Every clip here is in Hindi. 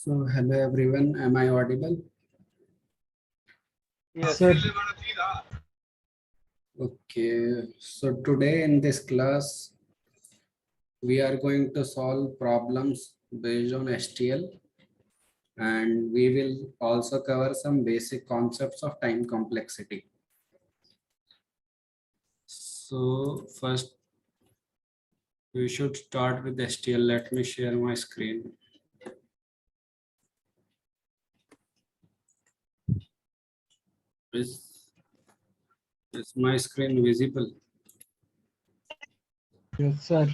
So hello everyone, am I audible? Yes, Sir. Okay, so today in this class, we are going to solve problems based on STL, and we will also cover some basic concepts of time complexity. So first, we should start with STL. Let me share my screen. Is my screen visible? Yes, sir.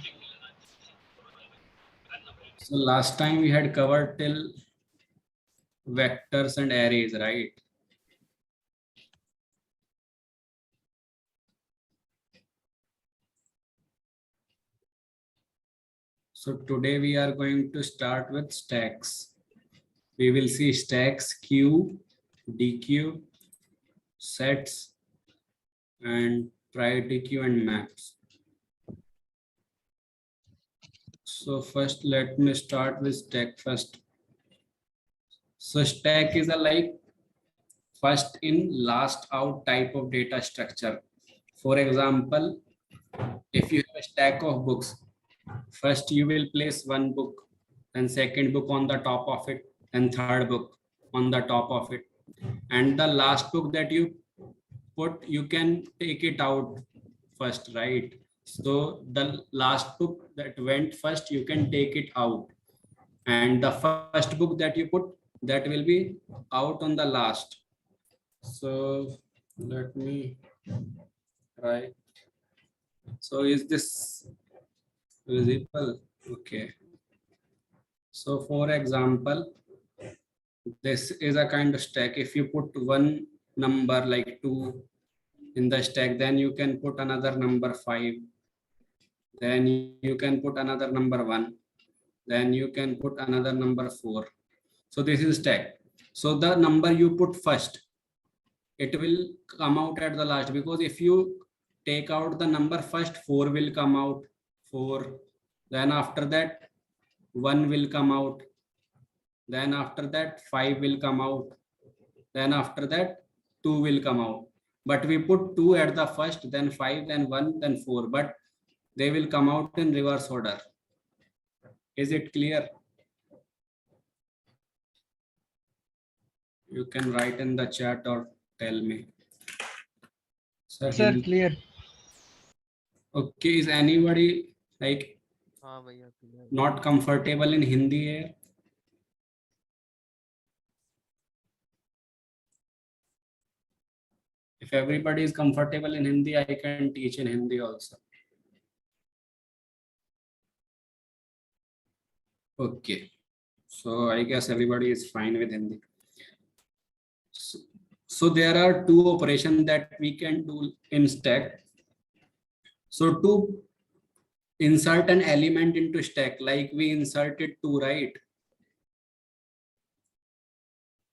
So last time we had covered till vectors and arrays, right? So today we are going to start with stacks. We will see stacks, queue, dequeue, sets, and priority queue and maps. So first, let me start with stack first. So stack is a like first in, last out type of data structure. For example, if you have a stack of books, first you will place one book, and second book on the top of it, and third book on the top of it. And the last book that you put, you can take it out first, right? So the last book that went first, you can take it out. And the first book that you put, that will be out on the last. So let me write. So is this visible? Okay. So for example, this is a kind of stack. If you put one number like 2 in the stack, then you can put another number 5. Then you can put another number 1. Then you can put another number 4. So this is stack. So the number you put first, it will come out at the last, because if you take out the number first, 4 will come out, 4. Then after that, 1 will come out. Then after that, 5 will come out. Then after that, 2 will come out. But we put 2 at the first, then 5, then 1, then 4. But they will come out in reverse order. Is it clear? You can write in the chat or tell me. Sir, Hindi. clear. Okay, is anybody like हाँ भैया clear. not comfortable in Hindi here? If everybody is comfortable in Hindi, I can teach in Hindi also. Okay, so I guess everybody is fine with Hindi. So there are two operations that we can do in stack. So to insert an element into stack, like we inserted 2, right?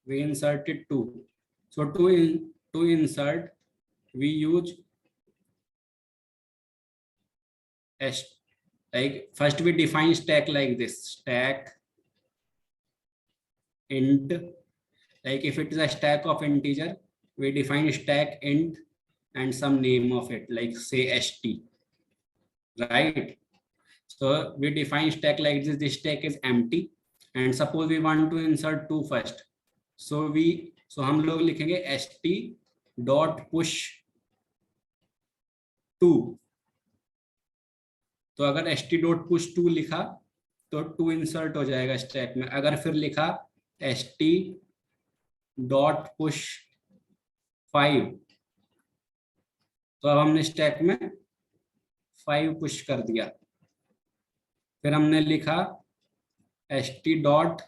We inserted 2. So to insert, we use like first we define stack like this: stack int. Like if it is a stack of integer, we define stack int and some name of it, like say st, right? So we define stack like this: this stack is empty, and suppose we want to insert 2 first. So हम लोग लिखेंगे st dot push 2. तो अगर st dot push 2 लिखा तो 2 इंसर्ट हो जाएगा स्टैक में. अगर फिर लिखा st dot push 5, तो अब हमने स्टैक में 5 पुश कर दिया. फिर हमने लिखा st dot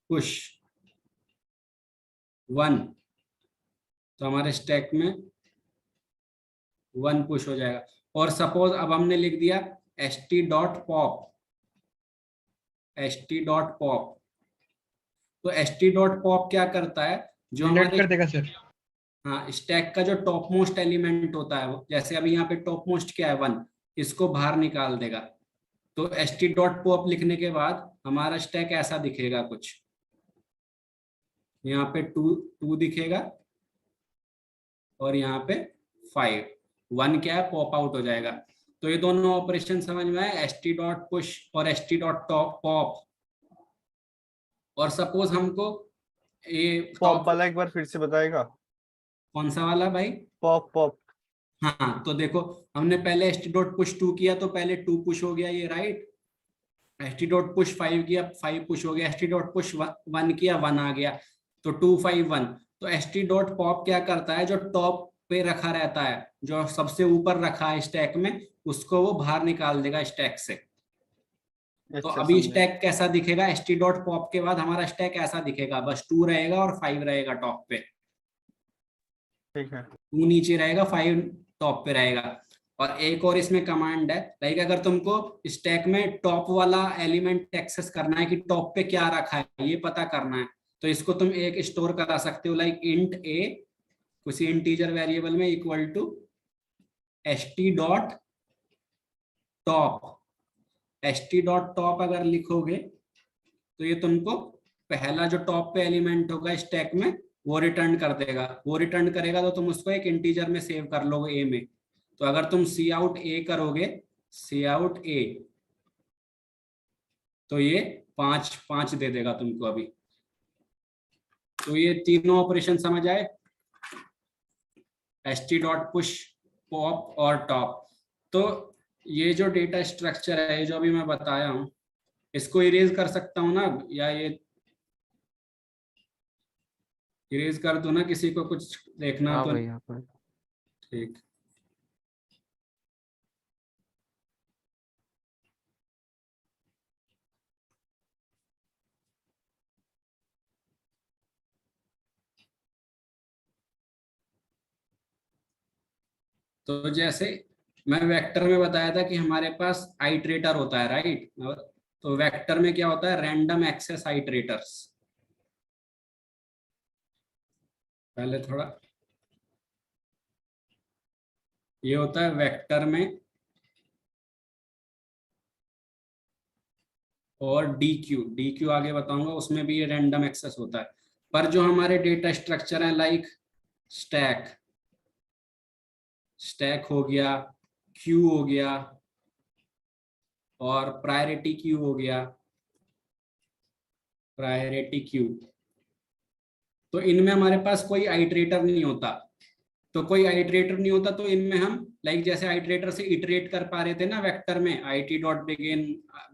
push 1, तो हमारे स्टैक में 1 पुश हो जाएगा. और सपोज अब हमने लिख दिया st dot pop, तो st dot pop क्या करता है, जो हमारे कर देगा सर. हाँ, स्टैक का जो टॉप मोस्ट एलिमेंट होता है, जैसे अभी यहाँ पे टॉप मोस्ट क्या है 1, इसको बाहर निकाल देगा. तो st डॉट पॉप लिखने के बाद हमारा स्टैक ऐसा दिखेगा कुछ. यहाँ पे 2 दिखेगा और यहाँ पे 5, 1 क्या है पॉप आउट हो जाएगा। तो ये दोनों ऑपरेशन समझ में आए, st.push और st.pop। और सपोज हमको ये पॉप टॉप, वाला एक बार फिर से बताएगा। कौन सा वाला भाई? Pop pop. हाँ तो देखो, हमने पहले st.push 2 किया तो पहले 2 पुश हो गया ये, राइट। st.push 5 किया, 5 पुश हो गया। st.push 1 किया, 1 आ गया। तो 2 5 1। तो st.pop क्या करता है, जो टॉप पे रखा रहता है, जो सबसे ऊपर रखा है स्टैक में, उसको वो बाहर निकाल देगा स्टैक से। तो अच्छा अभी समझे। स्टैक कैसा दिखेगा, st.pop के बाद हमारा स्टैक ऐसा दिखेगा, बस 2 रहेगा और 5 रहेगा टॉप पे। ठीक है। 2 नीचे रहेगा, 5 टॉप पे रहेगा। और एक और इसमें कमांड है, लाइक अगर तुमको स्टैक में टॉप वाला एलिमेंट एक्सेस करना है कि टॉप पे क्या रखा है ये पता करना है, तो इसको तुम एक स्टोर करा सकते हो, लाइक इंट ए किसी इंटीजर वेरिएबल में इक्वल टू st.top। st.top अगर लिखोगे तो ये तुमको पहला जो टॉप पे एलिमेंट होगा स्टैक में वो रिटर्न कर देगा। वो रिटर्न करेगा तो तुम उसको एक इंटीजर में सेव कर लोगे ए में। तो अगर तुम सी आउट ए करोगे, सी आउट ए, तो ये 5 5 दे देगा तुमको अभी। तो ये तीनों ऑपरेशन समझ आए, st.push, पॉप और टॉप। तो ये जो डेटा स्ट्रक्चर है जो अभी मैं बताया हूं, इसको इरेज कर सकता हूं ना, या ये इरेज कर दो ना, किसी को कुछ देखना हाँ तो? भाई, हाँ भाई। ठीक। तो जैसे मैं वेक्टर में बताया था कि हमारे पास आइट्रेटर होता है, राइट। तो वेक्टर में क्या होता है, रैंडम एक्सेस आइट्रेटर्स। पहले थोड़ा ये होता है वेक्टर में, और डी क्यू आगे बताऊंगा, उसमें भी ये रैंडम एक्सेस होता है। पर जो हमारे डेटा स्ट्रक्चर है, लाइक स्टैक, स्टैक हो गया, क्यू हो गया, और प्रायोरिटी क्यू हो गया, प्रायोरिटी क्यू, तो इनमें हमारे पास कोई आइट्रेटर नहीं होता। तो कोई आइट्रेटर नहीं होता तो इनमें हम, लाइक जैसे आइट्रेटर से इटरेट कर पा रहे थे ना वेक्टर में, it.begin,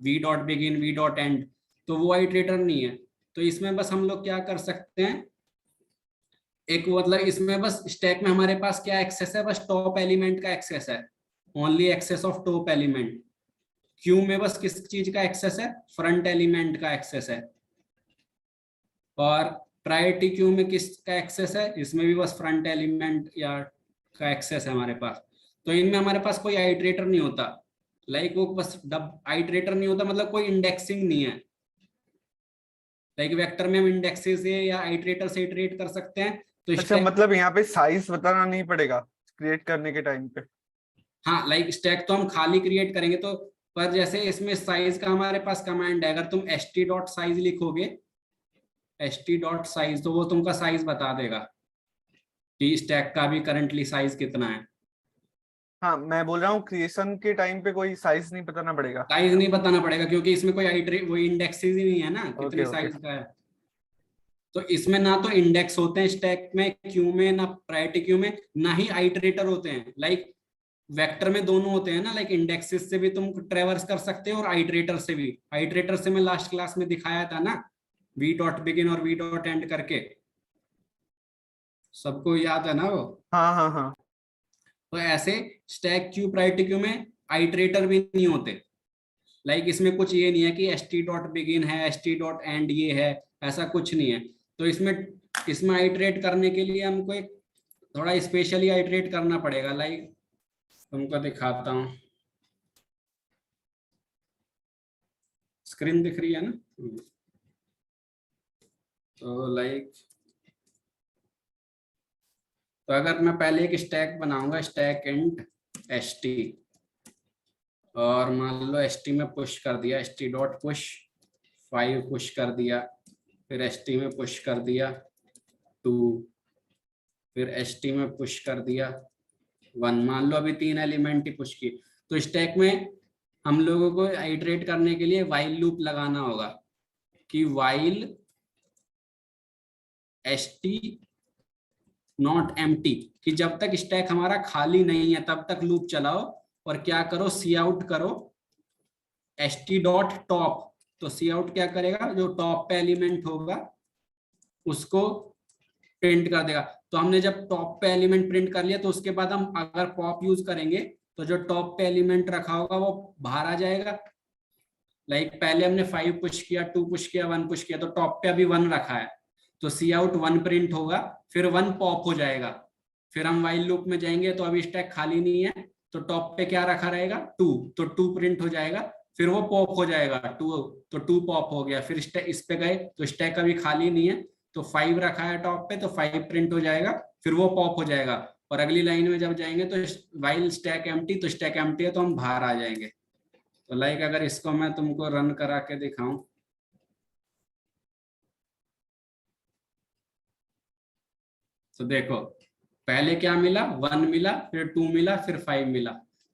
v.begin, v.end, तो वो आइट्रेटर नहीं है। तो इसमें बस हम लोग क्या कर सकते हैं, एक मतलब इसमें बस स्टैक में हमारे पास क्या एक्सेस है, बस टॉप एलिमेंट का एक्सेस है, only access of top element. Queue में बस किस चीज का एक्सेस है, फ्रंट एलिमेंट का एक्सेस है। और प्रायोरिटी क्यू में किसका एक्सेस है, इसमें भी बस फ्रंट एलिमेंट या का एक्सेस है हमारे पास। तो इनमें हमारे पास कोई आइट्रेटर नहीं होता, लाइक वो बस आइट्रेटर नहीं होता मतलब कोई इंडेक्सिंग नहीं है। लाइक वेक्टर में हम इंडेक्सेस से या आइट्रेटर से इटरेट कर सकते हैं। तो अच्छा स्टैक, मतलब यहाँ पे साइज बताना नहीं पड़ेगा क्रिएट करने के टाइम पे। हाँ लाइक स्टैक तो हम खाली क्रिएट करेंगे तो, पर जैसे इसमें साइज का हमारे पास कमांड है, अगर तुम st.size लिखोगे, st.size, तो वो तुमका साइज बता देगा कि स्टैक का भी करंटली साइज कितना है। हाँ मैं बोल रहा हूँ क्रिएशन के टाइम पे कोई साइज नहीं बताना पड़ेगा। साइज नहीं बताना पड़ेगा क्योंकि इसमें कोई वो इंडेक्सेस ही नहीं है ना, ओके कितने ओके। साइज का है। तो इसमें ना तो इंडेक्स होते हैं स्टैक में क्यू में, ना प्रायोरिटी क्यू में, ना ही आइट्रेटर होते हैं। लाइक वेक्टर में दोनों होते हैं ना, लाइक इंडेक्सेस से भी तुम ट्रेवर्स कर सकते हो और आइट्रेटर से भी। आइट्रेटर से मैं लास्ट क्लास में दिखाया था ना, v.begin और v.end करके, सबको याद है ना वो। हाँ हाँ हाँ। तो ऐसे स्टैक क्यू प्रायोरिटी क्यू में आइट्रेटर भी नहीं होते। लाइक इसमें कुछ ये नहीं है कि st.begin है, st.end ये है, ऐसा कुछ नहीं है। तो इसमें इसमें आइट्रेट करने के लिए हमको एक थोड़ा स्पेशली आइट्रेट करना पड़ेगा। लाइक तुमको दिखाता हूँ, स्क्रीन दिख रही है ना। तो लाइक, तो अगर मैं पहले एक स्टैक बनाऊंगा, स्टैक इंट st, और मान लो st में पुश कर दिया, st.push 5 पुश कर दिया, फिर st में पुश कर दिया 2, फिर st में पुश कर दिया 1। मान लो अभी 3 एलिमेंट ही पुश किए, तो स्टैक में हम लोगों को आइटरेट करने के लिए वाइल लूप लगाना होगा कि वाइल st नॉट एम्प्टी, कि जब तक स्टैक हमारा खाली नहीं है तब तक लूप चलाओ, और क्या करो, सी आउट करो st डॉट टॉप। तो सी आउट क्या करेगा, जो टॉप पे एलिमेंट होगा उसको प्रिंट कर देगा। तो हमने जब टॉप पे एलिमेंट प्रिंट कर लिया, तो उसके बाद हम अगर पॉप यूज करेंगे तो जो टॉप पे एलिमेंट रखा होगा वो बाहर आ जाएगा। लाइक पहले हमने 5 पुश किया, 2 पुश किया, 1 पुश किया, तो टॉप पे अभी 1 रखा है, तो सी आउट 1 प्रिंट होगा, फिर 1 पॉप हो जाएगा। फिर हम वाइल लूप में जाएंगे तो अभी स्टैक खाली नहीं है, तो टॉप पे क्या रखा रहेगा, 2, तो 2 प्रिंट हो जाएगा, फिर वो पॉप हो जाएगा 2, तो 2 पॉप हो गया। फिर इस पे गए तो स्टैक अभी खाली नहीं है, तो 5 रखा है टॉप पे, तो 5 प्रिंट हो जाएगा, फिर वो पॉप हो जाएगा। और अगली लाइन में जब जाएंगे तो वाइल स्टैक एम्प्टी, तो स्टैक एम्प्टी है तो हम बाहर आ जाएंगे। तो लाइक अगर इसको मैं तुमको रन करा के दिखाऊं, तो देखो पहले क्या मिला, 1 मिला, फिर 2 मिला, फिर 5 मिला।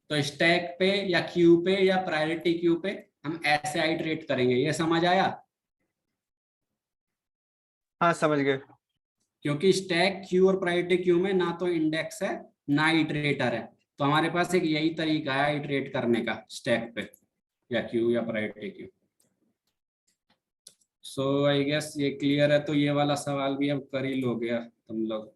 तो स्टैक पे या क्यू पे या प्रायोरिटी क्यू पे हम ऐसे आइटरेट करेंगे। ये समझ आया? हाँ समझ गए। क्योंकि स्टैक क्यू और प्रायोरिटी क्यू में ना तो इंडेक्स है ना इटरेटर है, तो हमारे पास एक यही तरीका है इटरेट करने का स्टैक पे या क्यू या priority queue. So I guess ये क्लियर है। तो ये वाला सवाल भी अब कर ही लोगे तुम लोग।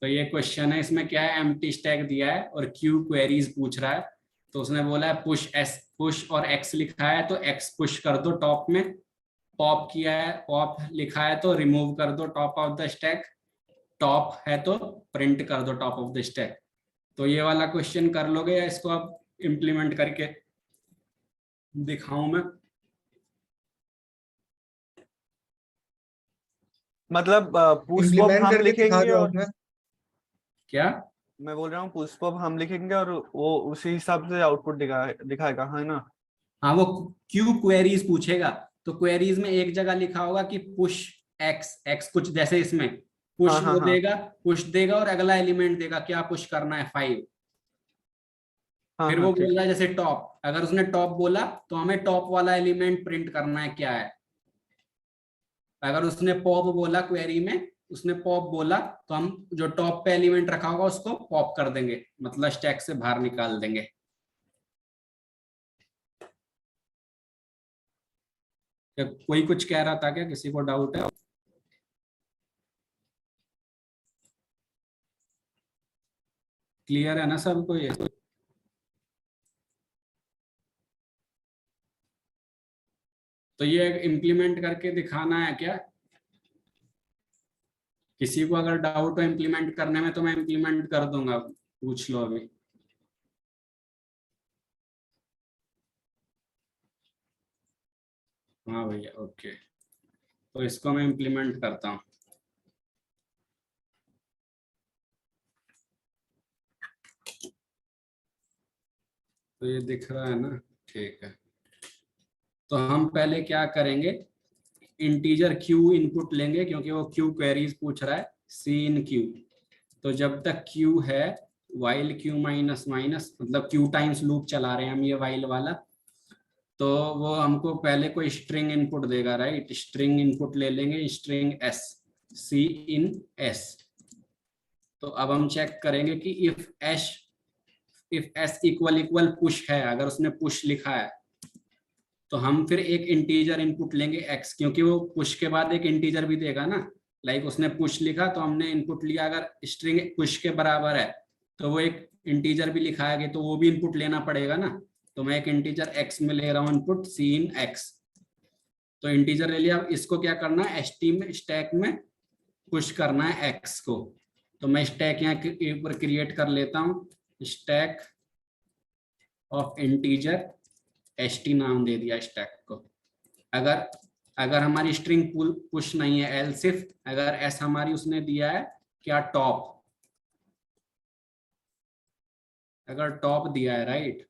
तो ये क्वेश्चन है, इसमें क्या है, एम्प्टी स्टैक दिया है और क्यू क्वेरीज पूछ रहा है। तो उसने बोला है पुश और एक्स लिखा है तो एक्स पुश कर दो टॉप में, पॉप किया है, पॉप लिखा है तो रिमूव कर दो top of the stack, top है तो प्रिंट कर दो टॉप ऑफ द स्टैक। तो ये वाला क्वेश्चन कर लोगे या इसको अब इम्प्लीमेंट करके दिखाऊं मैं? मतलब पुश पॉप इम्प्लीमेंट हम करके दिखा लिखेंगे दो और उसमें। क्या? मैं बोल रहा हूँ पुश पॉप हम लिखेंगे और वो उसी हिसाब से आउटपुट दिखाएगा, है ना? हाँ, वो क्यू क्वेरीज पूछेगा, तो क्वेरीज में एक जगह लिखा होगा कि पुश एक्स, एक्स कुछ जैसे इसमें हाँ पुश हाँ वो हाँ देगा, पुश देगा और अगला एलिमेंट देगा, क्या पुश करना है, 5। हाँ फिर हाँ वो ठीक। बोल रहा है जैसे टॉप, अगर उसने टॉप बोला तो हमें टॉप वाला एलिमेंट प्रिंट करना है क्या है। अगर उसने पॉप बोला क्वेरी में, उसने पॉप बोला, तो हम जो टॉप पे एलिमेंट रखा होगा उसको पॉप कर देंगे, मतलब स्टैक से बाहर निकाल देंगे। क्या कोई कुछ कह रहा था क्या, किसी को डाउट है? क्लियर है ना सबको ये? तो ये इम्प्लीमेंट करके दिखाना है क्या? किसी को अगर डाउट हो इम्प्लीमेंट करने में तो मैं इम्प्लीमेंट कर दूंगा, पूछ लो अभी। हाँ भैया, ओके। तो इसको मैं इम्प्लीमेंट करता हूँ। तो ये दिख रहा है ना? ठीक है। तो हम पहले क्या करेंगे, इंटीजर क्यू इनपुट लेंगे क्योंकि वो क्यू क्वेरीज पूछ रहा है, सी इन क्यू। तो जब तक क्यू है, वाइल क्यू माइनस माइनस, मतलब क्यू टाइम्स लूप चला रहे हैं हम ये वाइल वाला, तो वो हमको पहले कोई स्ट्रिंग इनपुट देगा, राइट? स्ट्रिंग इनपुट ले लेंगे, स्ट्रिंग एस, सी इन एस। तो अब हम चेक करेंगे कि if S equal equal push है, अगर उसने पुश लिखा है तो हम फिर एक इंटीजर इनपुट लेंगे x, क्योंकि वो पुश के बाद एक इंटीजर भी देगा ना। लाइक उसने पुश लिखा तो हमने इनपुट लिया, अगर स्ट्रिंग पुश के बराबर है तो वो एक इंटीजर भी लिखा है तो वो भी इनपुट लेना पड़ेगा ना। तो मैं एक इंटीजर x में ले रहा हूँ इनपुट सी इन x। तो इंटीजर ले लिया, अब इसको क्या करना है, स्टैक में पुश करना है x को। तो मैं स्टैक यहाँ ऊपर क्रिएट कर लेता हूँ, स्टैक ऑफ इंटीजर, st नाम दे दिया स्टैक को। अगर अगर हमारी स्ट्रिंग पुश नहीं है, एल सिर्फ अगर एस हमारी उसने दिया है क्या, टॉप, अगर टॉप दिया है, राइट,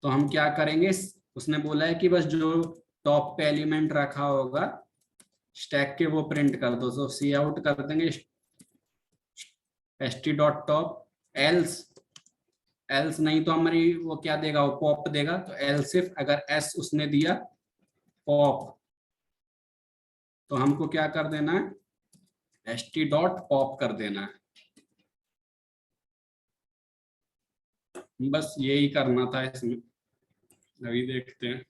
तो हम क्या करेंगे, उसने बोला है कि बस जो टॉप पे एलिमेंट रखा होगा स्टैक के, वो प्रिंट कर दो। तो सी आउट कर देंगे st.top, एल्स एल्स नहीं तो हमारी वो क्या देगा, वो पॉप देगा। तो एल्स इफ अगर एस उसने दिया पॉप, तो हमको क्या कर देना है, st.pop कर देना है। बस यही करना था इसमें। अभी देखते हैं,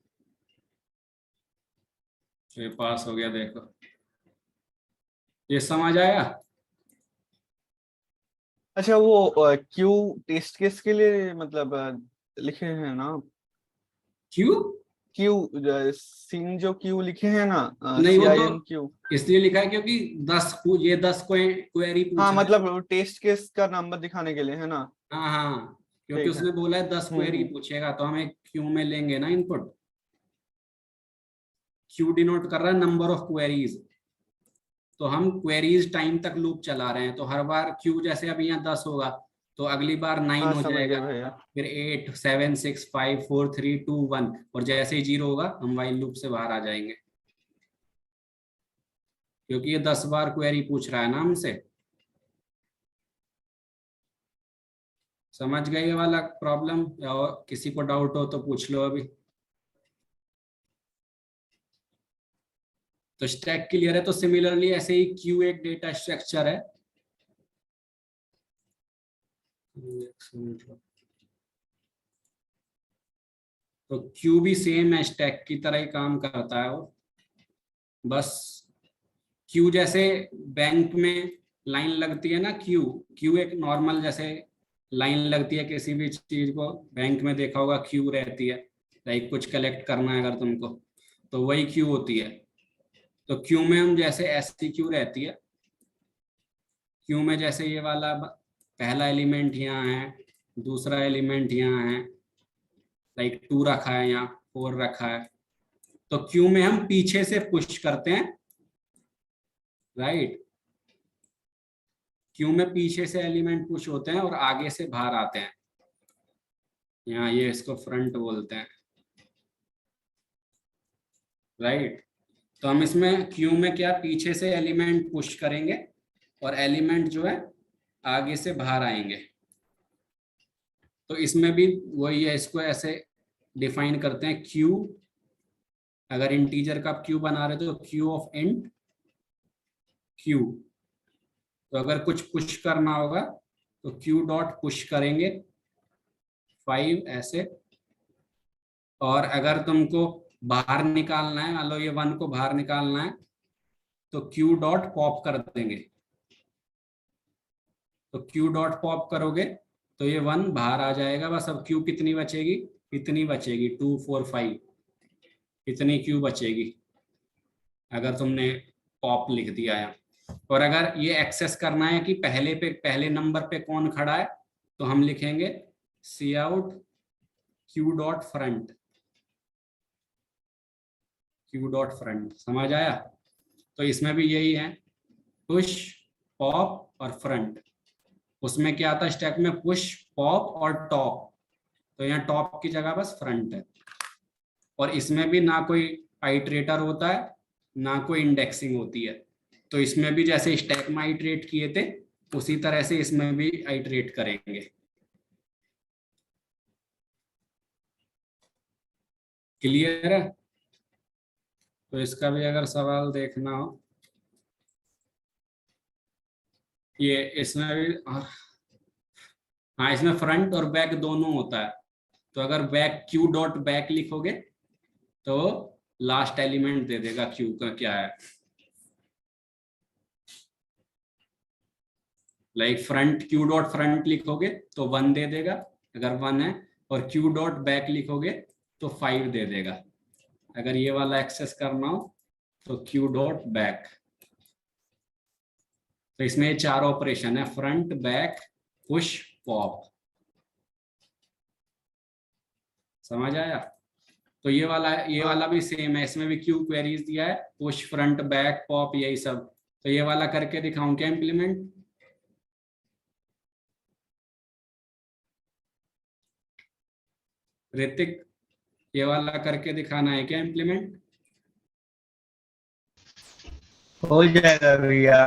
ये पास हो गया, देखो ये समझ आया। अच्छा, वो क्यू टेस्ट केस के लिए मतलब लिखे हैं ना? क्यों? क्यू सीन जो क्यू लिखे हैं ना, नहीं सी वो आई तो एन क्यू। इसलिए लिखा है क्योंकि 10 ये 10 क्वेरी पूछ हाँ, रहा है। मतलब टेस्ट केस का नंबर दिखाने के लिए है ना? हाँ हाँ, क्योंकि ठीक है। उसने बोला है 10 क्वेरी हम्म। पूछेगा, तो हम एक क्यू में लेंगे ना इनपुट। क्यू डिनोट कर रहा है नंबर ऑफ क्वेरीज, तो हम क्वेरीज टाइम तक लूप चला रहे हैं। तो हर बार क्यू जैसे अब यहाँ 10 होगा, तो अगली बार 9 हाँ, हो समझ जाएगा, गए भैया। फिर 8 7 6 5 4 3 2 1, और जैसे ही 0 होगा हम वाइल लूप से बाहर आ जाएंगे, क्योंकि ये 10 बार क्वेरी पूछ रहा है ना हमसे। समझ गए ये वाला प्रॉब्लम, या और किसी को डाउट हो तो पूछ लो अभी। तो स्टैक क्लियर है। तो सिमिलरली ऐसे ही क्यू एक डेटा स्ट्रक्चर है। तो क्यू भी सेम है, स्टैक की तरह ही काम करता है वो। बस क्यू जैसे बैंक में लाइन लगती है ना, क्यू क्यू एक नॉर्मल जैसे लाइन लगती है किसी भी चीज को, बैंक में देखा होगा क्यू रहती है, लाइक कुछ कलेक्ट करना है अगर तुमको, तो वही क्यू होती है। तो क्यू में हम जैसे ऐसी क्यू रहती है, क्यू में जैसे ये वाला पहला एलिमेंट यहाँ है, दूसरा एलिमेंट यहाँ है, लाइक 2 रखा है, यहाँ 4 रखा है। तो क्यू में हम पीछे से पुश करते हैं, राइट। क्यू में पीछे से एलिमेंट पुश होते हैं और आगे से बाहर आते हैं। यहाँ ये इसको फ्रंट बोलते हैं, राइट। तो हम इसमें क्यू में क्या, पीछे से एलिमेंट पुश करेंगे और एलिमेंट जो है आगे से बाहर आएंगे। तो इसमें भी वही है, इसको ऐसे डिफाइन करते हैं क्यू। अगर इंटीजर का क्यू बना रहे तो क्यू ऑफ इंट क्यू। तो अगर कुछ पुश करना होगा तो क्यू डॉट पुश करेंगे 5 ऐसे। और अगर तुमको बाहर निकालना है, मान लो ये 1 को बाहर निकालना है, तो क्यू डॉट पॉप कर देंगे। तो क्यू डॉट पॉप करोगे तो ये 1 बाहर आ जाएगा। बस अब क्यू कितनी बचेगी, इतनी बचेगी, 2 4 5, इतनी क्यू बचेगी अगर तुमने पॉप लिख दिया है। और अगर ये एक्सेस करना है कि पहले नंबर पे कौन खड़ा है, तो हम लिखेंगे cout q dot front, q dot front. समझ आया? तो इसमें भी यही है, पुश पॉप और फ्रंट। उसमें क्या आता है स्टैक में, पुश पॉप और टॉप, तो यहाँ टॉप की जगह बस फ्रंट है। और इसमें भी ना कोई आइट्रेटर होता है, ना कोई इंडेक्सिंग होती है। तो इसमें भी जैसे स्टैक में आइट्रेट किए थे, उसी तरह से इसमें भी आइट्रेट करेंगे। क्लियर है? तो इसका भी अगर सवाल देखना हो, ये इसमें भी, हाँ इसमें फ्रंट और बैक दोनों होता है। तो अगर बैक क्यू डॉट बैक लिखोगे तो लास्ट एलिमेंट दे देगा क्यू का क्या है, like front q dot front लिखोगे तो 1 दे देगा अगर 1 है, और क्यू डॉट बैक लिखोगे तो 5 दे देगा। अगर ये वाला एक्सेस करना हो तो क्यू डॉट बैक। तो इसमें ये 4 ऑपरेशन है, फ्रंट बैक पुश पॉप। समझ आया? तो ये वाला भी सेम है, इसमें भी क्यू क्वेरीज दिया है, पुश फ्रंट बैक पॉप यही सब। तो ये वाला करके दिखाऊं क्या इम्प्लीमेंट? ऋतिक, ये वाला करके दिखाना है क्या इम्प्लीमेंट? हो जाएगा भैया।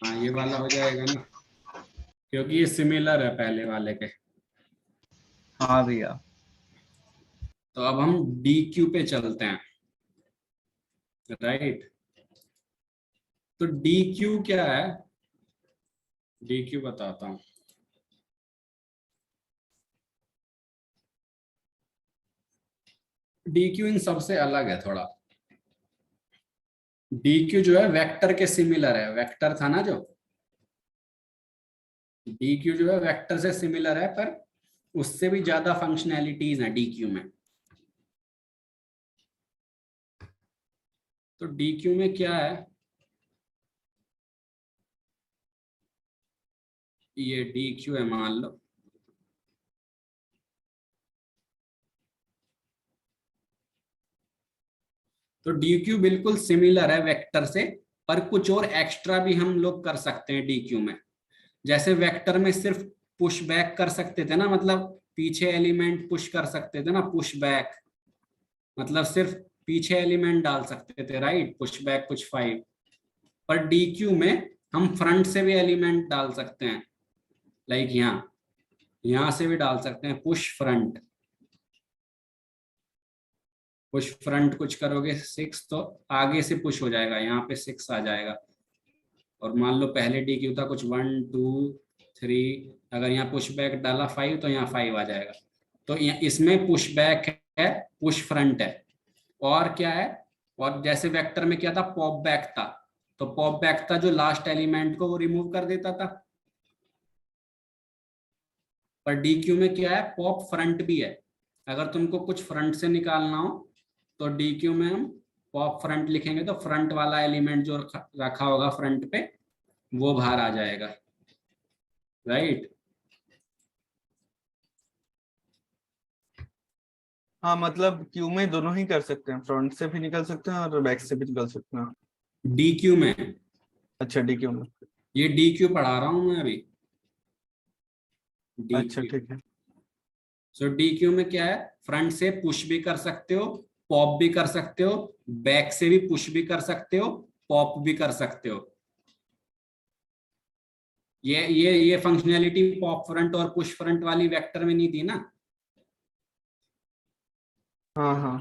हाँ ये वाला हो जाएगा ना, क्योंकि ये सिमिलर है पहले वाले के। हाँ भैया। तो अब हम डी क्यू पे चलते हैं, राइट। तो डी क्यू क्या है, डी क्यू बताता हूं। डी क्यू इन सबसे अलग है थोड़ा। डी क्यू जो है वेक्टर के सिमिलर है, वेक्टर था ना जो, डी क्यू जो है वेक्टर से सिमिलर है, पर उससे भी ज्यादा फंक्शनैलिटीज हैं डी क्यू में। तो डी क्यू में क्या है, ये डी क्यू है मान लो, तो डी क्यू बिल्कुल सिमिलर है वेक्टर से, पर कुछ और एक्स्ट्रा भी हम लोग कर सकते हैं डी क्यू में। जैसे वेक्टर में सिर्फ पुश बैक कर सकते थे ना, मतलब पीछे एलिमेंट पुश कर सकते थे ना, पुश बैक मतलब सिर्फ पीछे एलिमेंट डाल सकते थे, राइट, पुश बैक कुछ 5। पर डी क्यू में हम फ्रंट से भी एलिमेंट डाल सकते हैं, लाइक यहां से भी डाल सकते हैं, पुश फ्रंट। पुश फ्रंट कुछ करोगे 6 तो आगे से पुश हो जाएगा, यहाँ पे 6 आ जाएगा। और मान लो पहले डी क्यू था कुछ 1 2 3, अगर यहाँ पुश बैक डाला 5 तो यहाँ 5 आ जाएगा। तो इसमें पुश बैक है, पुश फ्रंट है, और क्या है, और जैसे वेक्टर में क्या था, पॉप बैक था, तो पॉप बैक था जो लास्ट एलिमेंट को वो रिमूव कर देता था। पर डी क्यू में क्या है, पॉप फ्रंट भी है। अगर तुमको कुछ फ्रंट से निकालना हो तो डी क्यू में हम पॉप फ्रंट लिखेंगे, तो फ्रंट वाला एलिमेंट जो रखा होगा फ्रंट पे वो बाहर आ जाएगा, राइट। हाँ मतलब क्यू में दोनों ही कर सकते हैं, फ्रंट से भी निकल सकते हैं और बैक से भी निकल सकते हैं। डी क्यू में, अच्छा डी क्यू में, ये डी क्यू पढ़ा रहा हूं मैं अभी, डी अच्छा क्यू। ठीक है। सो डी क्यू में क्या है, फ्रंट से पुश भी कर सकते हो, पॉप भी कर सकते हो, बैक से भी पुश भी कर सकते हो, पॉप भी कर सकते हो। ये फंक्शनैलिटी पॉप फ्रंट और पुश फ्रंट वाली वेक्टर में नहीं थी ना, हाँ हाँ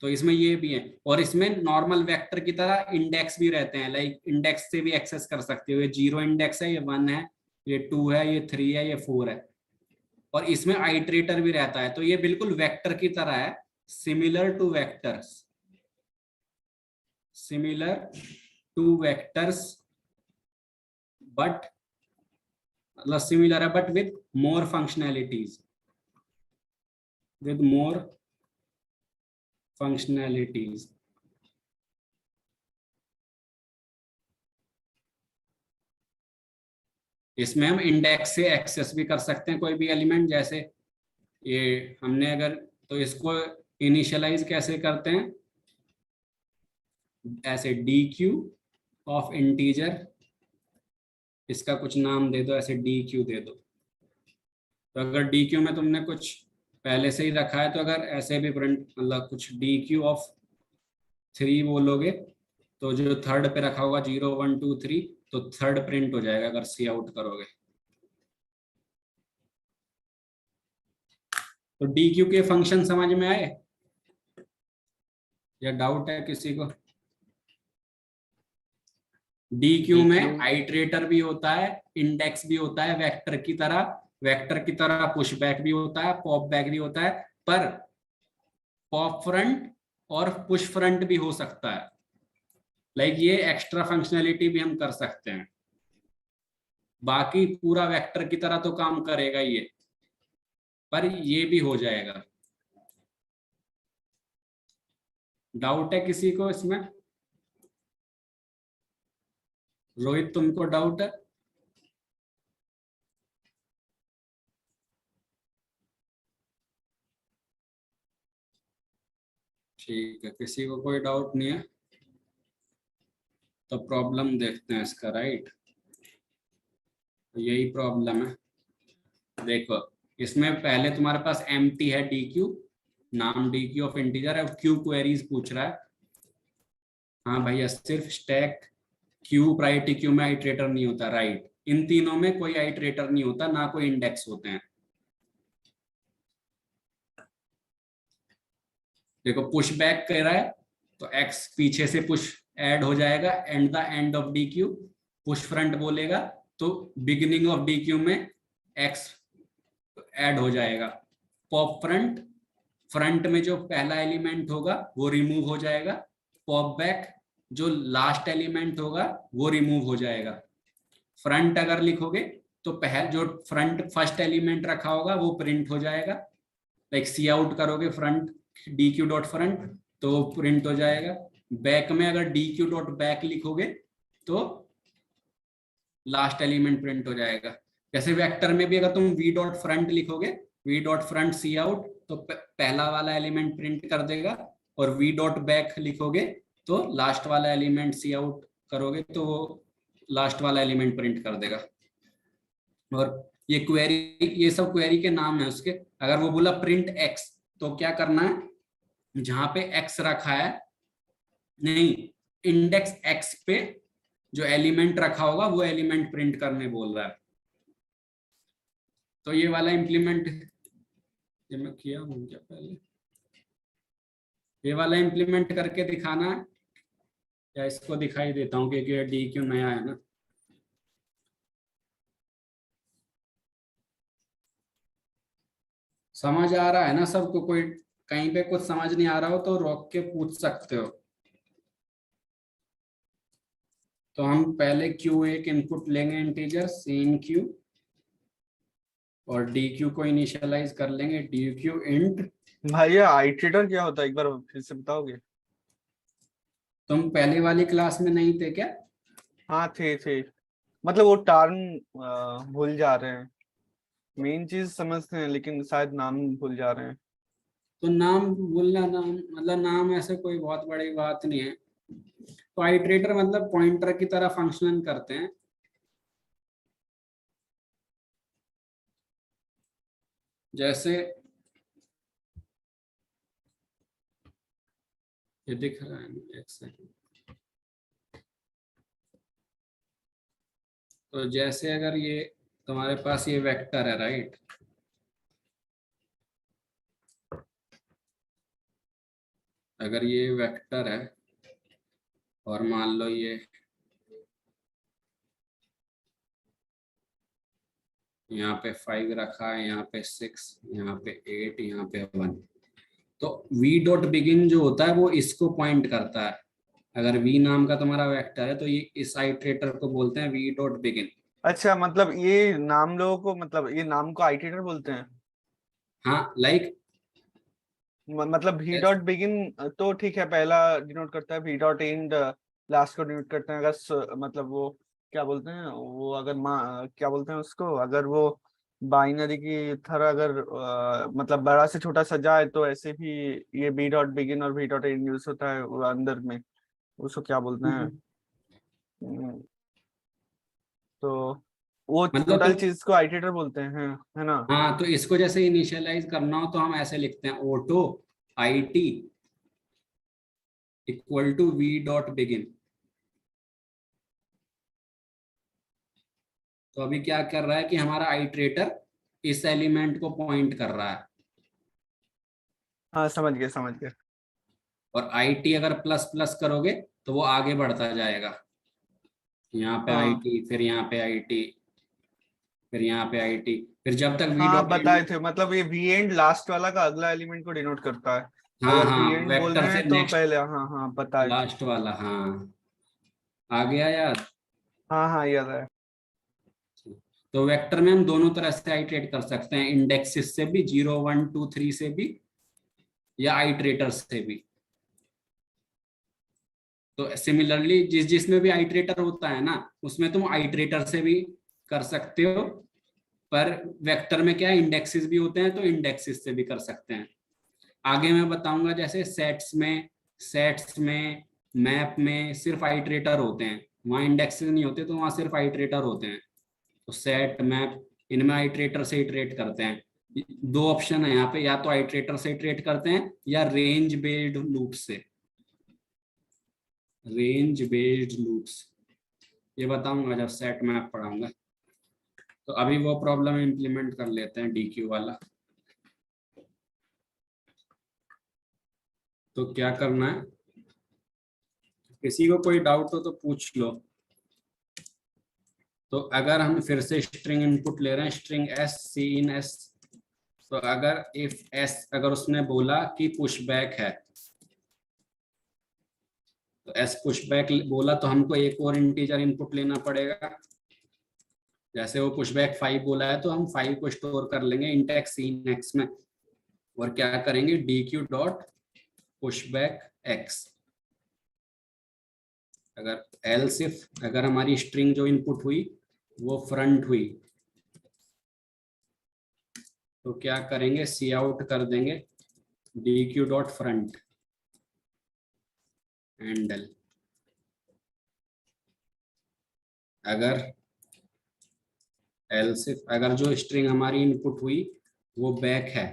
तो इसमें ये भी है। और इसमें नॉर्मल वेक्टर की तरह इंडेक्स भी रहते हैं, लाइक इंडेक्स से भी एक्सेस कर सकते हो, ये 0 इंडेक्स है, ये 1 है, ये 2 है, ये 3 है, ये 4 है। और इसमें आइट्रेटर भी रहता है, तो ये बिल्कुल वेक्टर की तरह है, similar two vectors, similar two vectors, but मतलब सिमिलर है but with more functionalities, with more functionalities. इसमें हम इंडेक्स से एक्सेस भी कर सकते हैं कोई भी एलिमेंट, जैसे ये हमने अगर, तो इसको इनिशियलाइज कैसे करते हैं, ऐसे डी क्यू ऑफ इंटीजर, इसका कुछ नाम दे दो, ऐसे डी क्यू दे दो। तो अगर डी क्यू में तुमने कुछ पहले से ही रखा है, तो अगर ऐसे भी प्रिंट, मतलब कुछ डी क्यू ऑफ 3 बोलोगे, तो जो थर्ड पे रखा होगा 0 1 2 3, तो थर्ड प्रिंट हो जाएगा अगर सी आउट करोगे। तो डी क्यू के फंक्शन समझ में आए या डाउट है किसी को? डी क्यू में आइट्रेटर भी होता है, इंडेक्स भी होता है वेक्टर की तरह, वेक्टर की तरह पुश बैक भी होता है, पॉप बैक भी होता है, पर पॉप फ्रंट और पुश फ्रंट भी हो सकता है, लाइक ये एक्स्ट्रा फंक्शनैलिटी भी हम कर सकते हैं। बाकी पूरा वेक्टर की तरह तो काम करेगा ये, पर ये भी हो जाएगा। डाउट है किसी को इसमें? रोहित तुमको डाउट है? ठीक है, किसी को कोई डाउट नहीं है तो प्रॉब्लम देखते हैं इसका, राइट। यही प्रॉब्लम है, देखो इसमें पहले तुम्हारे पास एम्प्टी है डी क्यू, नाम डी क्यू ऑफ इंटीजर है, क्यू क्वेरीज पूछ रहा है, हाँ भैया, सिर्फ स्टैक क्यू प्रायोरिटी क्यू में आइट्रेटर नहीं होता, राइट। इन तीनों में कोई आइट्रेटर नहीं होता, ना कोई इंडेक्स होते हैं। देखो पुश बैक कह रहा है तो एक्स पीछे से पुश ऐड हो जाएगा and the end of D Q. Push front बोलेगा तो बिगिनिंग ऑफ डी क्यू में एक्स ऐड हो जाएगा। पॉप फ्रंट, फ्रंट में जो पहला एलिमेंट होगा वो रिमूव हो जाएगा। पॉप बैक, जो लास्ट एलिमेंट होगा वो रिमूव हो जाएगा। फ्रंट अगर लिखोगे तो पहले जो फ्रंट फर्स्ट एलिमेंट रखा होगा वो प्रिंट हो जाएगा। लाइक सी आउट करोगे front D Q dot front तो प्रिंट हो जाएगा। बैक में अगर डी क्यू डॉट बैक लिखोगे तो लास्ट एलिमेंट प्रिंट हो जाएगा। जैसे वेक्टर में भी अगर तुम वी डॉट फ्रंट लिखोगे, वी डॉट फ्रंट सी आउट तो पहला वाला एलिमेंट प्रिंट कर देगा, और वी डॉट बैक लिखोगे तो लास्ट वाला एलिमेंट सी आउट करोगे तो लास्ट वाला एलिमेंट प्रिंट कर देगा। और ये क्वेरी, ये सब क्वेरी के नाम है उसके। अगर वो बोला प्रिंट एक्स तो क्या करना है, जहां पे एक्स रखा है, नहीं, इंडेक्स एक्स पे जो एलिमेंट रखा होगा वो एलिमेंट प्रिंट करने बोल रहा है। तो ये वाला इम्प्लीमेंट ये मैं किया हूं क्या पहले, ये वाला इम्प्लीमेंट करके दिखाना है, या इसको दिखाई देता हूँ क्योंकि डी क्यू नया है ना। समझ आ रहा है ना सबको? कोई कहीं पे कुछ समझ नहीं आ रहा हो तो रोक के पूछ सकते हो। तो हम पहले क्यू एक इनपुट लेंगे इंटीजर सी इन क्यू, और डी क्यू को इनिशियलाइज कर लेंगे डी क्यू इंट। भैया आइट्रेटर क्या होता है, एक बार फिर से बताओगे? तुम पहले वाली क्लास में नहीं थे क्या? हाँ थे, मतलब वो टर्म भूल जा रहे हैं। मेन चीज समझते हैं लेकिन शायद नाम भूल जा रहे हैं। तो नाम भूलना, नाम मतलब नाम ऐसे कोई बहुत बड़ी बात नहीं है। तो आइट्रेटर मतलब पॉइंटर की तरह फंक्शन करते हैं। जैसे ये दिख रहा है, एक सेकंड। तो जैसे अगर ये तुम्हारे पास ये वेक्टर है, राइट, अगर ये वेक्टर है और मान लो ये यहाँ पे 5 रखा है, यहाँ पे 6, यहाँ पे 8, यहाँ पे 1, तो v डॉट बिगिन जो होता है वो इसको पॉइंट करता है। अगर v नाम का तुम्हारा वेक्टर है तो ये इस आइट्रेटर को बोलते हैं v डॉट बिगिन। अच्छा, मतलब ये नाम लोगों को, मतलब ये नाम को आइट्रेटर बोलते हैं। हाँ, लाइक मतलब भी डॉट बिगिन तो ठीक है, पहला डिनोट करता है, भी डॉट एंड लास्ट को डिनोट करते हैं। अगर मतलब वो क्या बोलते हैं, वो अगर क्या बोलते हैं उसको, अगर वो बाइनरी की तरह अगर मतलब बड़ा से छोटा सजाए तो ऐसे भी ये बी डॉट बिगिन और बी डॉट एंड यूज होता है वो अंदर में। उसको क्या बोलते हैं? हम्म, तो वो मतलब टोटल तुम, चीज को आइट्रेटर बोलते हैं, है ना? हाँ, तो इसको जैसे इनिशियलाइज करना हो तो हम ऐसे लिखते हैं auto I T equal to V dot begin. तो अभी क्या कर रहा है कि हमारा आइट्रेटर इस एलिमेंट को पॉइंट कर रहा है, हाँ समझ गया समझ गया। और आई टी अगर प्लस प्लस करोगे तो वो आगे बढ़ता जाएगा। यहाँ पे आई हाँ टी, फिर यहाँ पे आई टी, फिर यहाँ पे आई टी, फिर जब तक वी हाँ डॉट बताए एंड। थे, मतलब ये वी एंड लास्ट वाला का अगला एलिमेंट को डिनोट करता है। हाँ अगर वी हाँ, एंड बोल वेक्टर रहे से हैं तो नेक्स्ट पहले, हाँ हाँ बताए थे। लास्ट वाला, हाँ, आ गया याद। हाँ हाँ याद है। तो वेक्टर में हम दोनों तरह से आइट्रेट कर सकते हैं, इंडेक्सिस से भी, 0 1 2 3 से भी, या आइट्रेटर्स से भी। तो सिमिलरली जिसमें भी आइट्रेटर होता है ना उसमें तुम आइट्रेटर से भी कर सकते हो, पर वेक्टर में क्या है, इंडेक्सिस भी होते हैं तो इंडेक्सिस से भी कर सकते हैं। आगे मैं बताऊंगा, जैसे सेट्स में मैप में सिर्फ आइट्रेटर होते हैं, वहाँ इंडेक्सिस नहीं होते, तो वहाँ सिर्फ आइट्रेटर होते हैं। तो सेट मैप इनमें आइट्रेटर से इटरेट करते हैं। दो ऑप्शन है यहाँ पे, या तो आइट्रेटर से इटरेट करते हैं या रेंज बेस्ड लूप से। रेंज बेस्ड लूप्स, ये बताऊंगा जब सेट मैप पढ़ाऊंगा। तो अभी वो प्रॉब्लम इम्प्लीमेंट कर लेते हैं डीक्यू वाला। तो क्या करना है, किसी को कोई डाउट हो तो पूछ लो। तो अगर हम फिर से स्ट्रिंग इनपुट ले रहे हैं, स्ट्रिंग एस सी इन एस, तो अगर इफ एस, अगर उसने बोला कि पुश बैक है, तो एस पुश बैक बोला तो हमको एक और इंटीजर इनपुट लेना पड़ेगा। जैसे वो पुश बैक 5 बोला है तो हम 5 को स्टोर कर लेंगे int X C in x में, और क्या करेंगे dq dot push back x. अगर एल्स इफ, अगर हमारी स्ट्रिंग जो इनपुट हुई वो फ्रंट हुई, तो क्या करेंगे, सी आउट कर देंगे dq डॉट फ्रंट हैंडल। अगर एल्स इफ, अगर जो स्ट्रिंग हमारी इनपुट हुई वो बैक है,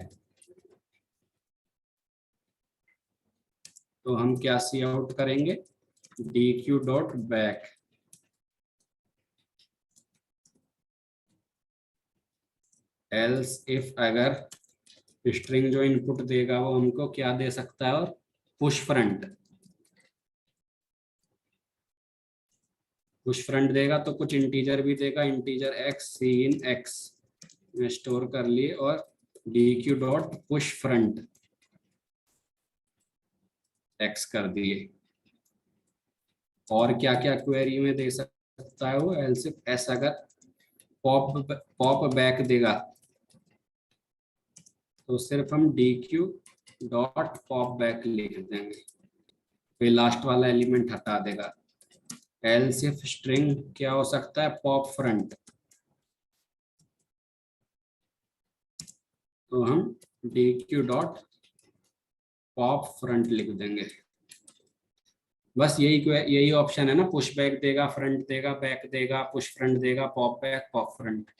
तो हम क्या सी आउट करेंगे, dq dot back. Else if, अगर स्ट्रिंग जो इनपुट देगा वो हमको क्या दे सकता है, और पुश फ्रंट, पुश फ्रंट देगा तो कुछ इंटीजर भी देगा, integer x C in x में स्टोर कर लिए, और dq dot push front x कर दिए। और क्या क्या क्वेरी में दे सकता है वो, एल्स इफ एस अगर पॉप बैक देगा तो सिर्फ हम dq डॉट पॉप बैक लिख देंगे, फिर लास्ट वाला एलिमेंट हटा देगा। एल्स इफ स्ट्रिंग क्या हो सकता है, पॉप फ्रंट, तो हम dq डॉट पॉप फ्रंट लिख देंगे। बस यही ऑप्शन है ना, पुश बैक देगा, फ्रंट देगा, बैक देगा, पुश फ्रंट देगा, पॉप बैक, पॉप फ्रंट।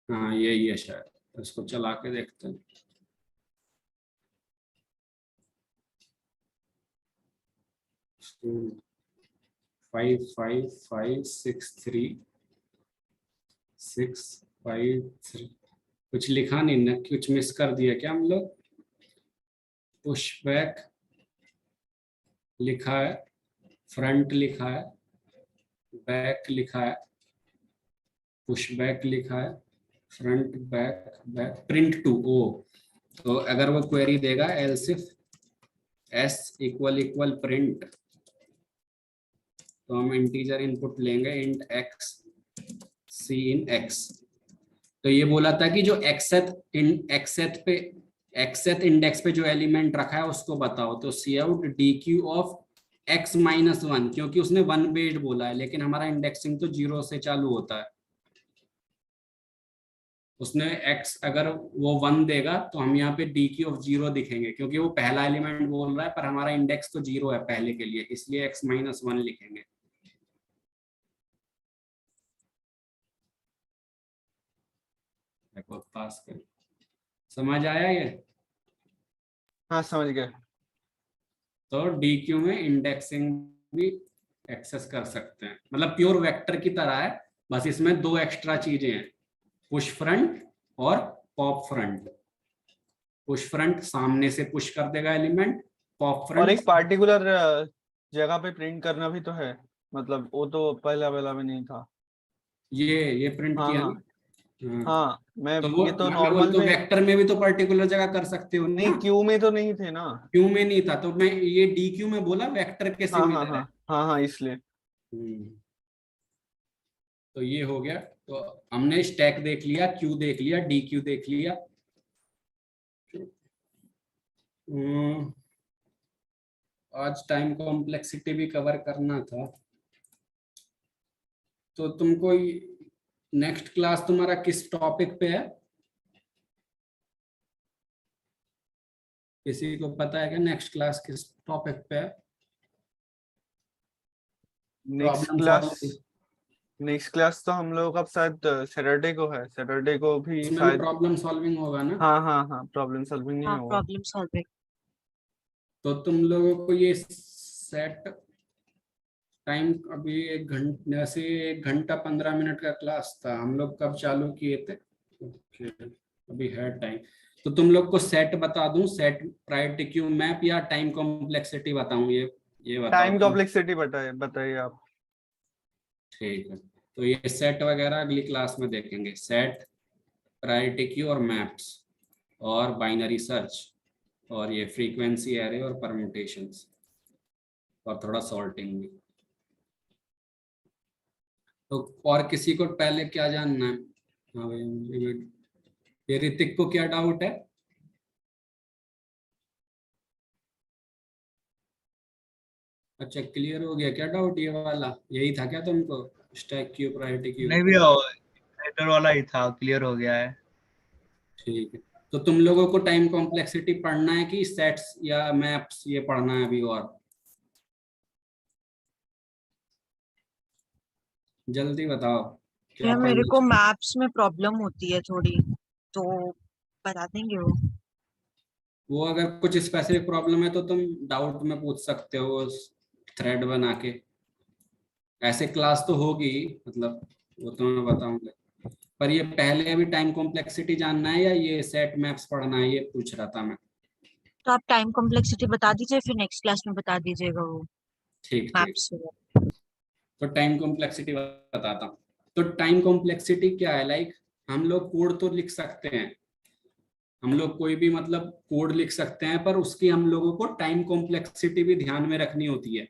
हाँ यही है शायद, इसको चला के देखते हैं। Five five five six three 653, कुछ लिखा नहीं ना, कुछ मिस कर दिया क्या हम लोग। पुश बैक लिखा है, फ्रंट लिखा है, बैक लिखा है, पुश बैक लिखा है, front back back, print to O. तो अगर वो क्वेरी देगा else if S equal equal print, तो हम इंटीजर इनपुट लेंगे int X C in X. तो ये बोला था कि जो एक्सेथ इंडेक्स पे जो एलिमेंट रखा है उसको बताओ, तो cout dq of x minus 1, क्योंकि उसने 1 बेस्ड बोला है लेकिन हमारा इंडेक्सिंग तो 0 से चालू होता है। उसने x अगर वो 1 देगा तो हम यहाँ पे dq ऑफ 0 दिखेंगे, क्योंकि वो पहला एलिमेंट बोल रहा है पर हमारा इंडेक्स तो 0 है पहले के लिए, इसलिए x माइनस 1 लिखेंगे। देखो पास कर, समझ आया ये। हाँ समझ गए। तो dq में इंडेक्सिंग भी एक्सेस कर सकते हैं, मतलब प्योर वेक्टर की तरह है, बस इसमें 2 एक्स्ट्रा चीजें हैं, पुश फ्रंट और पॉप फ्रंट। पुश फ्रंट सामने से पुश कर देगा एलिमेंट, पॉप फ्रंट और एक पार्टिकुलर जगह पे प्रिंट करना भी तो है, मतलब वो तो पहला वाला में नहीं था। ये प्रिंट हाँ किया हाँ ना। हाँ, मैं तो वो ये तो मैं नॉर्मल बोलता हूँ में, वेक्टर में भी तो पर्टिकुलर जगह कर सकते हो नहीं ना, क्यू में तो नहीं थे ना। क्यू में नहीं था, तो मैं ये dq में बोला वेक्टर के हाँ हाँ सिमिलर हाँ है। हाँ हाँ, इसलिए। तो ये हो गया, तो हमने स्टैक देख लिया, क्यू देख लिया, dq देख लिया। आज टाइम कॉम्प्लेक्सिटी भी कवर करना था, तो तुमको नेक्स्ट क्लास तुम्हारा किस टॉपिक पे है, किसी को पता है क्या नेक्स्ट क्लास किस टॉपिक पे है। Next problem class, solving, next class तो हम लोग अब शायद सैटरडे को है, सैटरडे को भी उसमें भी शायद। प्रॉब्लम सॉल्विंग होगा ना। हाँ हाँ हाँ, प्रॉब्लम सॉल्विंग नहीं हाँ होगा। Problem solving. तो तुम लोगों को ये सेट टाइम अभी 1 घंटे से 1 घंटा 15 मिनट का क्लास था, हम लोग कब चालू किए थे? ओके, अभी है टाइम। तो तुम लोग को सेट बता दूं, सेट प्रायोरिटी क्यू मैप या टाइम कॉम्प्लेक्सिटी बताऊं? ये बताओ टाइम तुम। कॉम्प्लेक्सिटी बताइए आप। ठीक है, तो ये सेट वगैरह अगली क्लास में देखेंगे। सेट, प्रायोरिटी क्यू और मैप्स और बाइनरी सर्च और ये फ्रीक्वेंसी एरे और परम्यूटेशंस और थोड़ा सॉर्टिंग भी। तो और किसी को पहले क्या जानना है? हाँ भाई, ये ऋतिक को क्या डाउट है? अच्छा, क्लियर हो गया क्या डाउट ये वाला? यही था क्या तुमको, स्टैक क्यू प्रायोरिटी क्यू? नहीं भैया, लेटर वाला ही था, क्लियर हो गया है। ठीक है, तो तुम लोगों को टाइम कॉम्प्लेक्सिटी पढ़ना है कि सेट्स या मैप्स ये पढ़ना है अभी? और जल्दी बताओ क्या यार मेरे पढ़ना को है? मैप्स में प्रॉब्लम होती है थोड़ी, तो बता देंगे वो? वो अगर कुछ स्पेसिफिक प्रॉब्लम है तो तुम डाउट में पूछ सकते हो थ्रेड बना के। ऐसे क्लास तो होगी, मतलब वो तो मैं बताऊंगा। पर ये पहले अभी टाइम कॉम्प्लेक्सिटी जानना है या ये सेट मैप्स पढ़ना है, ये पूछ रहा था मैं। तो आप टाइम कॉम्प्लेक्सिटी बता दीजिए, फिर नेक्स्ट क्लास में बता दीजिएगा वो ठीक ठीक, मैप्स। तो टाइम कॉम्प्लेक्सिटी बताता हूँ। तो टाइम कॉम्प्लेक्सिटी क्या है? लाइक हम लोग कोड तो लिख सकते हैं, हम लोग कोई भी मतलब कोड लिख सकते हैं, पर उसकी हम लोगों को टाइम कॉम्प्लेक्सिटी भी ध्यान में रखनी होती है।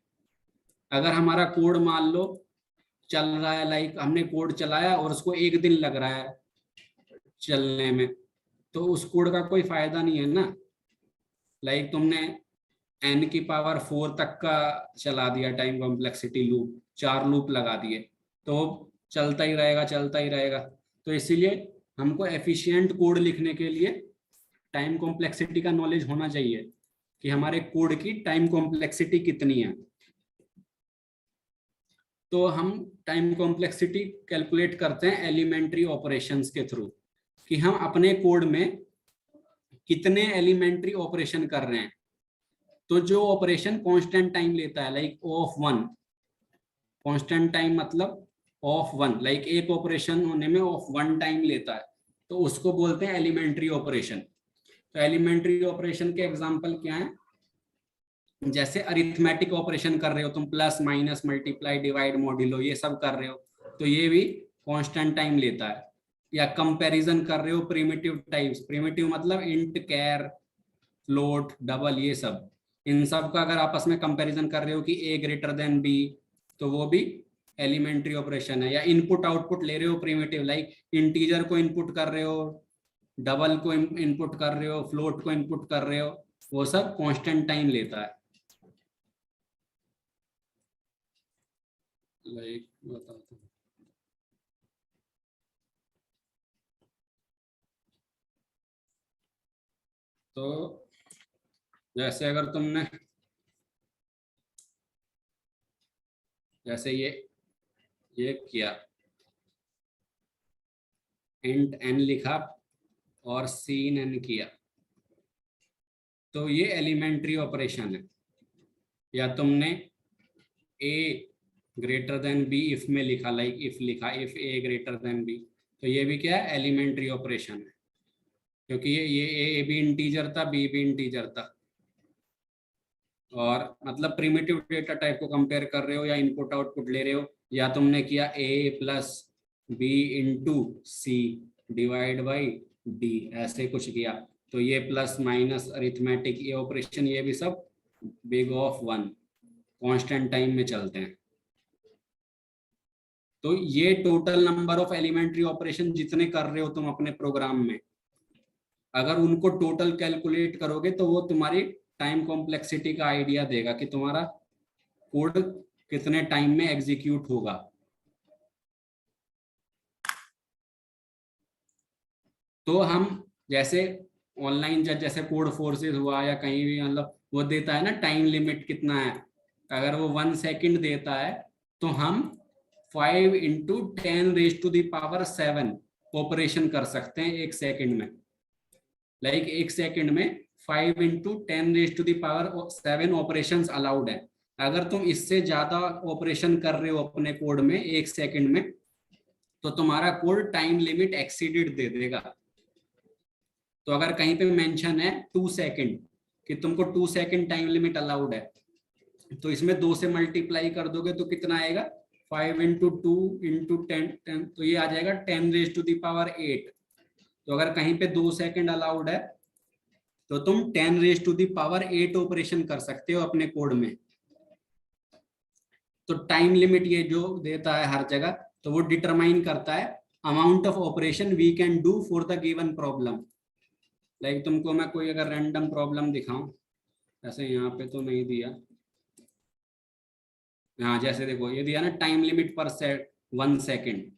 अगर हमारा कोड मान लो चल रहा है, लाइक हमने कोड चलाया और उसको 1 दिन लग रहा है चलने में, तो उस कोड का कोई फायदा नहीं है ना। लाइक तुमने n की पावर 4 तक का चला दिया टाइम कॉम्प्लेक्सिटी लूप, 4 लूप लगा दिए, तो चलता ही रहेगा चलता ही रहेगा। तो इसीलिए हमको एफिशिएंट कोड लिखने के लिए टाइम कॉम्प्लेक्सिटी का नॉलेज होना चाहिए कि हमारे कोड की टाइम कॉम्प्लेक्सिटी कितनी है। तो हम टाइम कॉम्प्लेक्सिटी कैलकुलेट करते हैं एलिमेंट्री ऑपरेशंस के थ्रू, कि हम अपने कोड में कितने एलिमेंट्री ऑपरेशन कर रहे हैं। तो जो ऑपरेशन कांस्टेंट टाइम लेता है, like O of 1, constant time मतलब O ऑफ 1, लाइक एक ऑपरेशन होने में O ऑफ 1 टाइम लेता है, तो उसको बोलते हैं एलिमेंट्री ऑपरेशन। तो एलिमेंट्री ऑपरेशन के एग्जांपल क्या हैं? जैसे अरिथमेटिक ऑपरेशन कर रहे हो तुम, plus minus multiply divide modulo, ये सब कर रहे हो, तो ये भी कांस्टेंट टाइम लेता है। या कंपैरिजन कर रहे हो प्रिमिटिव टाइप्स, प्रिमिटिव मतलब इंट, कैर, फ्लोट, डबल, ये सब, इन सब का अगर आपस में कंपैरिजन कर रहे हो कि a ग्रेटर देन b, तो वो भी एलिमेंट्री ऑपरेशन है। या इनपुट आउटपुट ले रहे हो प्रिमिटिव, लाइक इंटीजर को इनपुट कर रहे हो, डबल को इनपुट कर रहे हो, फ्लोट को इनपुट कर रहे हो, वो सब कांस्टेंट टाइम लेता है। लाइक बताता हूँ, तो जैसे अगर तुमने जैसे ये किया, इंट n लिखा और सीन n किया, तो ये एलिमेंट्री ऑपरेशन है। या तुमने a greater than b if में लिखा, लाइक इफ लिखा, if a greater than b, तो ये भी क्या है? एलिमेंट्री ऑपरेशन है, क्योंकि ये a भी इंटीजर था, b भी इंटीजर था। और मतलब प्रिमिटिव डेटा टाइप को कंपेयर कर रहे हो या इनपुट आउटपुट ले रहे हो, या तुमने किया a plus b into C divide by d, ऐसे कुछ किया, तो ये प्लस माइनस अरिथमेटिक ये ऑपरेशन, ये भी सब बिग ऑफ 1 कांस्टेंट टाइम में चलते हैं। तो ये total number of elementary operation जितने कर रहे हो तुम अपने प्रोग्राम में, अगर उनको टोटल कैलकुलेट करोगे तो वो तुम्हारी टाइम कॉम्प्लेक्सिटी का आइडिया देगा कि तुम्हारा कोड कितने टाइम में एग्जीक्यूट होगा। तो हम जैसे ऑनलाइन जैसे कोड फोर्सेस हुआ या कहीं भी, मतलब वो देता है ना टाइम लिमिट कितना है, अगर वो 1 सेकंड देता है तो हम 5 इंटू 10⁻⁷ ऑपरेशन कर सकते हैं 1 सेकंड में। लाइक 1 सेकंड में 5 इंटू 10⁻⁷ ऑपरेशंस अलाउड है। अगर तुम इससे ज्यादा ऑपरेशन कर रहे हो अपने कोड में 1 सेकंड में, तो तुम्हारा कोड टाइम लिमिट एक्सीडेड दे देगा। तो अगर कहीं पे मेंशन है 2 सेकंड कि तुमको 2 सेकंड टाइम लिमिट अलाउड है, तो इसमें 2 से मल्टीप्लाई कर दोगे तो कितना आएगा, 5 इंटू 2 इंटू 10, तो ये आ जाएगा 10⁻⁸। तो अगर कहीं पे 2 सेकंड अलाउड है तो तुम 10⁻⁸ ऑपरेशन कर सकते हो अपने कोड में। तो टाइम लिमिट ये जो देता है हर जगह, तो वो डिटरमाइन करता है amount of operation we can do for the given problem. Like तुमको मैं कोई अगर रैंडम प्रॉब्लम दिखाऊं, ऐसे यहाँ पे तो नहीं दिया, हाँ जैसे देखो ये दिया ना टाइम लिमिट पर 1 सेकंड।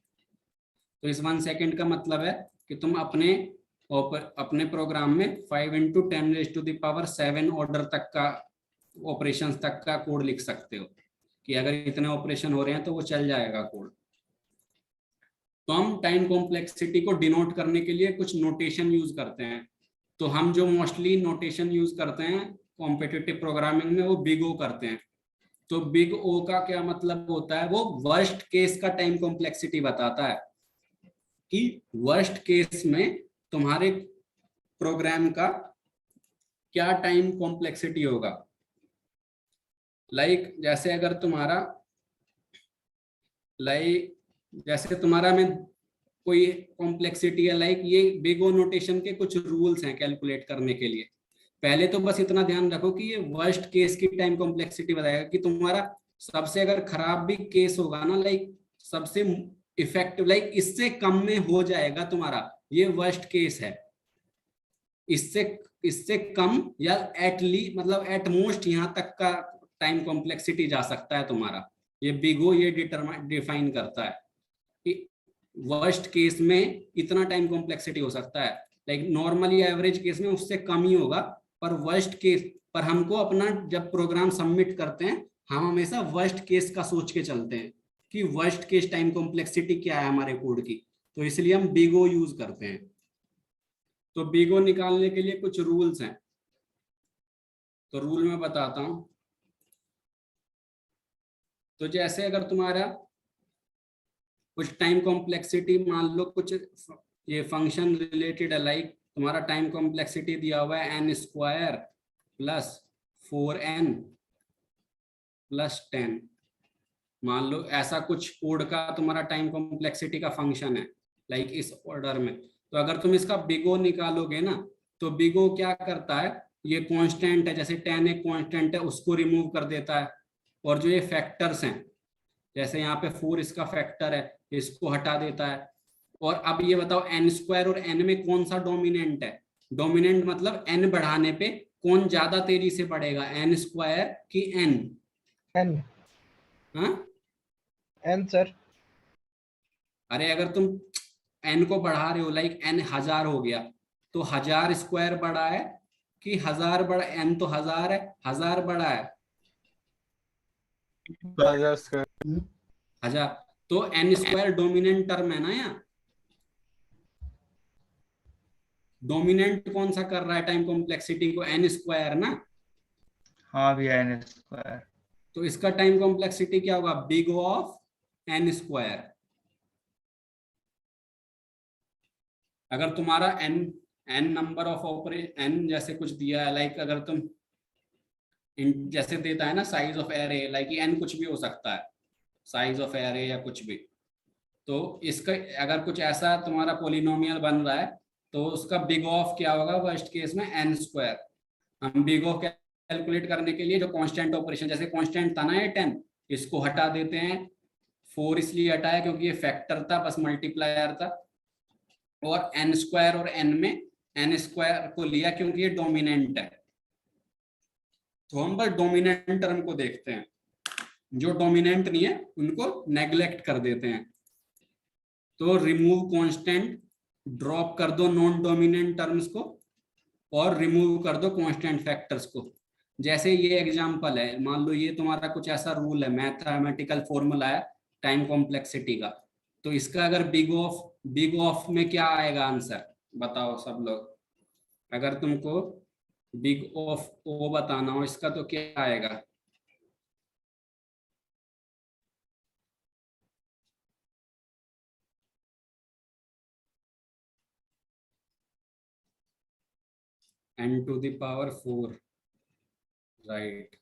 तो इस 1 सेकंड का मतलब है कि तुम अपने प्रोग्राम में 5 इंटू 10⁻⁷ ऑर्डर तक का ऑपरेशन तक का कोड लिख सकते हो, कि अगर इतने ऑपरेशन हो रहे हैं तो वो चल जाएगा कोड। तो हम टाइम कॉम्प्लेक्सिटी को डिनोट करने के लिए कुछ नोटेशन यूज करते हैं। तो हम जो मोस्टली नोटेशन यूज करते हैं कॉम्पिटिटिव प्रोग्रामिंग में, वो बिग ओ करते हैं। तो बिग ओ का क्या मतलब होता है, वो वर्स्ट केस का टाइम कॉम्प्लेक्सिटी बताता है कि वर्स्ट केस में तुम्हारे प्रोग्राम का क्या टाइम कॉम्प्लेक्सिटी होगा। लाइक जैसे अगर तुम्हारा जैसे तुम्हारा में कोई कॉम्प्लेक्सिटी है, लाइक ये बिग ओ नोटेशन के कुछ रूल्स हैं कैलकुलेट करने के लिए। पहले तो बस इतना ध्यान रखो कि ये वर्स्ट केस की टाइम कॉम्प्लेक्सिटी बताएगा कि तुम्हारा सबसे अगर खराब भी केस होगा ना, लाइक सबसे इफेक्टिव, लाइक इससे कम में हो जाएगा तुम्हारा, ये वर्स्ट केस है। इससे कम या मतलब एट मोस्ट यहाँ तक का टाइम कॉम्प्लेक्सिटी जा सकता है तुम्हारा। ये बिग ओ ये डिफाइन करता है कि वर्स्ट केस में इतना टाइम कॉम्प्लेक्सिटी हो सकता है, लाइक नॉर्मली एवरेज केस में उससे कम ही होगा, पर वर्स्ट केस पर हमको अपना जब प्रोग्राम सबमिट करते हैं हम हमेशा वर्स्ट केस का सोच के चलते हैं कि वर्स्ट केस टाइम कॉम्प्लेक्सिटी क्या है हमारे कोड की, तो इसलिए हम बिग ओ यूज करते हैं। तो बिग ओ निकालने के लिए कुछ रूल्स हैं, तो रूल मैं बताता हूं। तो जैसे अगर तुम्हारा कुछ टाइम कॉम्प्लेक्सिटी मान लो कुछ ये फंक्शन रिलेटेड है, लाइक तुम्हारा टाइम कॉम्प्लेक्सिटी दिया हुआ है n² प्लस 4n प्लस 10, मान लो ऐसा कुछ कोड का तुम्हारा टाइम कॉम्प्लेक्सिटी का फंक्शन है, लाइक इस ऑर्डर में। तो अगर तुम इसका बिग ओ निकालोगे ना, तो बिग ओ क्या करता है, ये कांस्टेंट है, जैसे 10 एक कांस्टेंट है उसको रिमूव कर देता है, और जो ये फैक्टर्स हैं जैसे यहाँ पे 4 इसका फैक्टर है, इसको हटा देता है। और अब ये बताओ n² और n में कौन सा डोमिनेंट है। डोमिनेंट मतलब n बढ़ाने पे कौन ज्यादा तेजी से बढ़ेगा, n² कि n? n। हाँ n सर। अरे अगर तुम n को बढ़ा रहे हो, लाइक n 1000 हो गया, तो 1000² बड़ा है कि 1000 बड़ा, n तो 1000 है, 1000 बड़ा है 1000²। 1000, तो n² डोमिनेंट टर्म है ना। यहाँ डोमिनेंट कौन सा कर रहा है टाइम कॉम्प्लेक्सिटी को, n² ना। हाँ भैया n²। तो इसका टाइम कॉम्प्लेक्सिटी क्या होगा, बिग O ऑफ n²। अगर तुम्हारा n नंबर ऑफ n जैसे कुछ दिया है, लाइक अगर तुम जैसे देता है ना size of array, like n कुछ भी हो सकता है, साइज ऑफ एरे या कुछ भी। तो इसका अगर कुछ ऐसा तुम्हारा पोलिनोमियल बन रहा है, तो उसका बिग ऑफ क्या होगा वर्स्ट केस में, n²। हम बिग ऑफ कैलकुलेट करने के लिए जो कांस्टेंट ऑपरेशन, जैसे कांस्टेंट था ना ये 10, इसको हटा देते हैं। 4 इसलिए हटाया क्योंकि ये फैक्टर था, बस मल्टीप्लायर था। और n² और n में n² को लिया क्योंकि ये डोमिनेंट है। तो हम बस डोमिनेंट टर्म को देखते हैं, जो डोमिनेंट नहीं है उनको नेग्लेक्ट कर देते हैं। तो रिमूव कांस्टेंट, ड्रॉप कर दो नॉन डोमिनेंट टर्म्स को, और रिमूव कर दो कांस्टेंट फैक्टर्स को। जैसे ये एग्जांपल है, मान लो ये तुम्हारा कुछ ऐसा रूल है, मैथमेटिकल फॉर्मूला है टाइम कॉम्प्लेक्सिटी का। तो इसका अगर बिग ऑफ में क्या आएगा आंसर, बताओ सब लोग। अगर तुमको बिग ऑफ ओ बताना हो इसका, तो क्या आएगा, n to the power 4, right.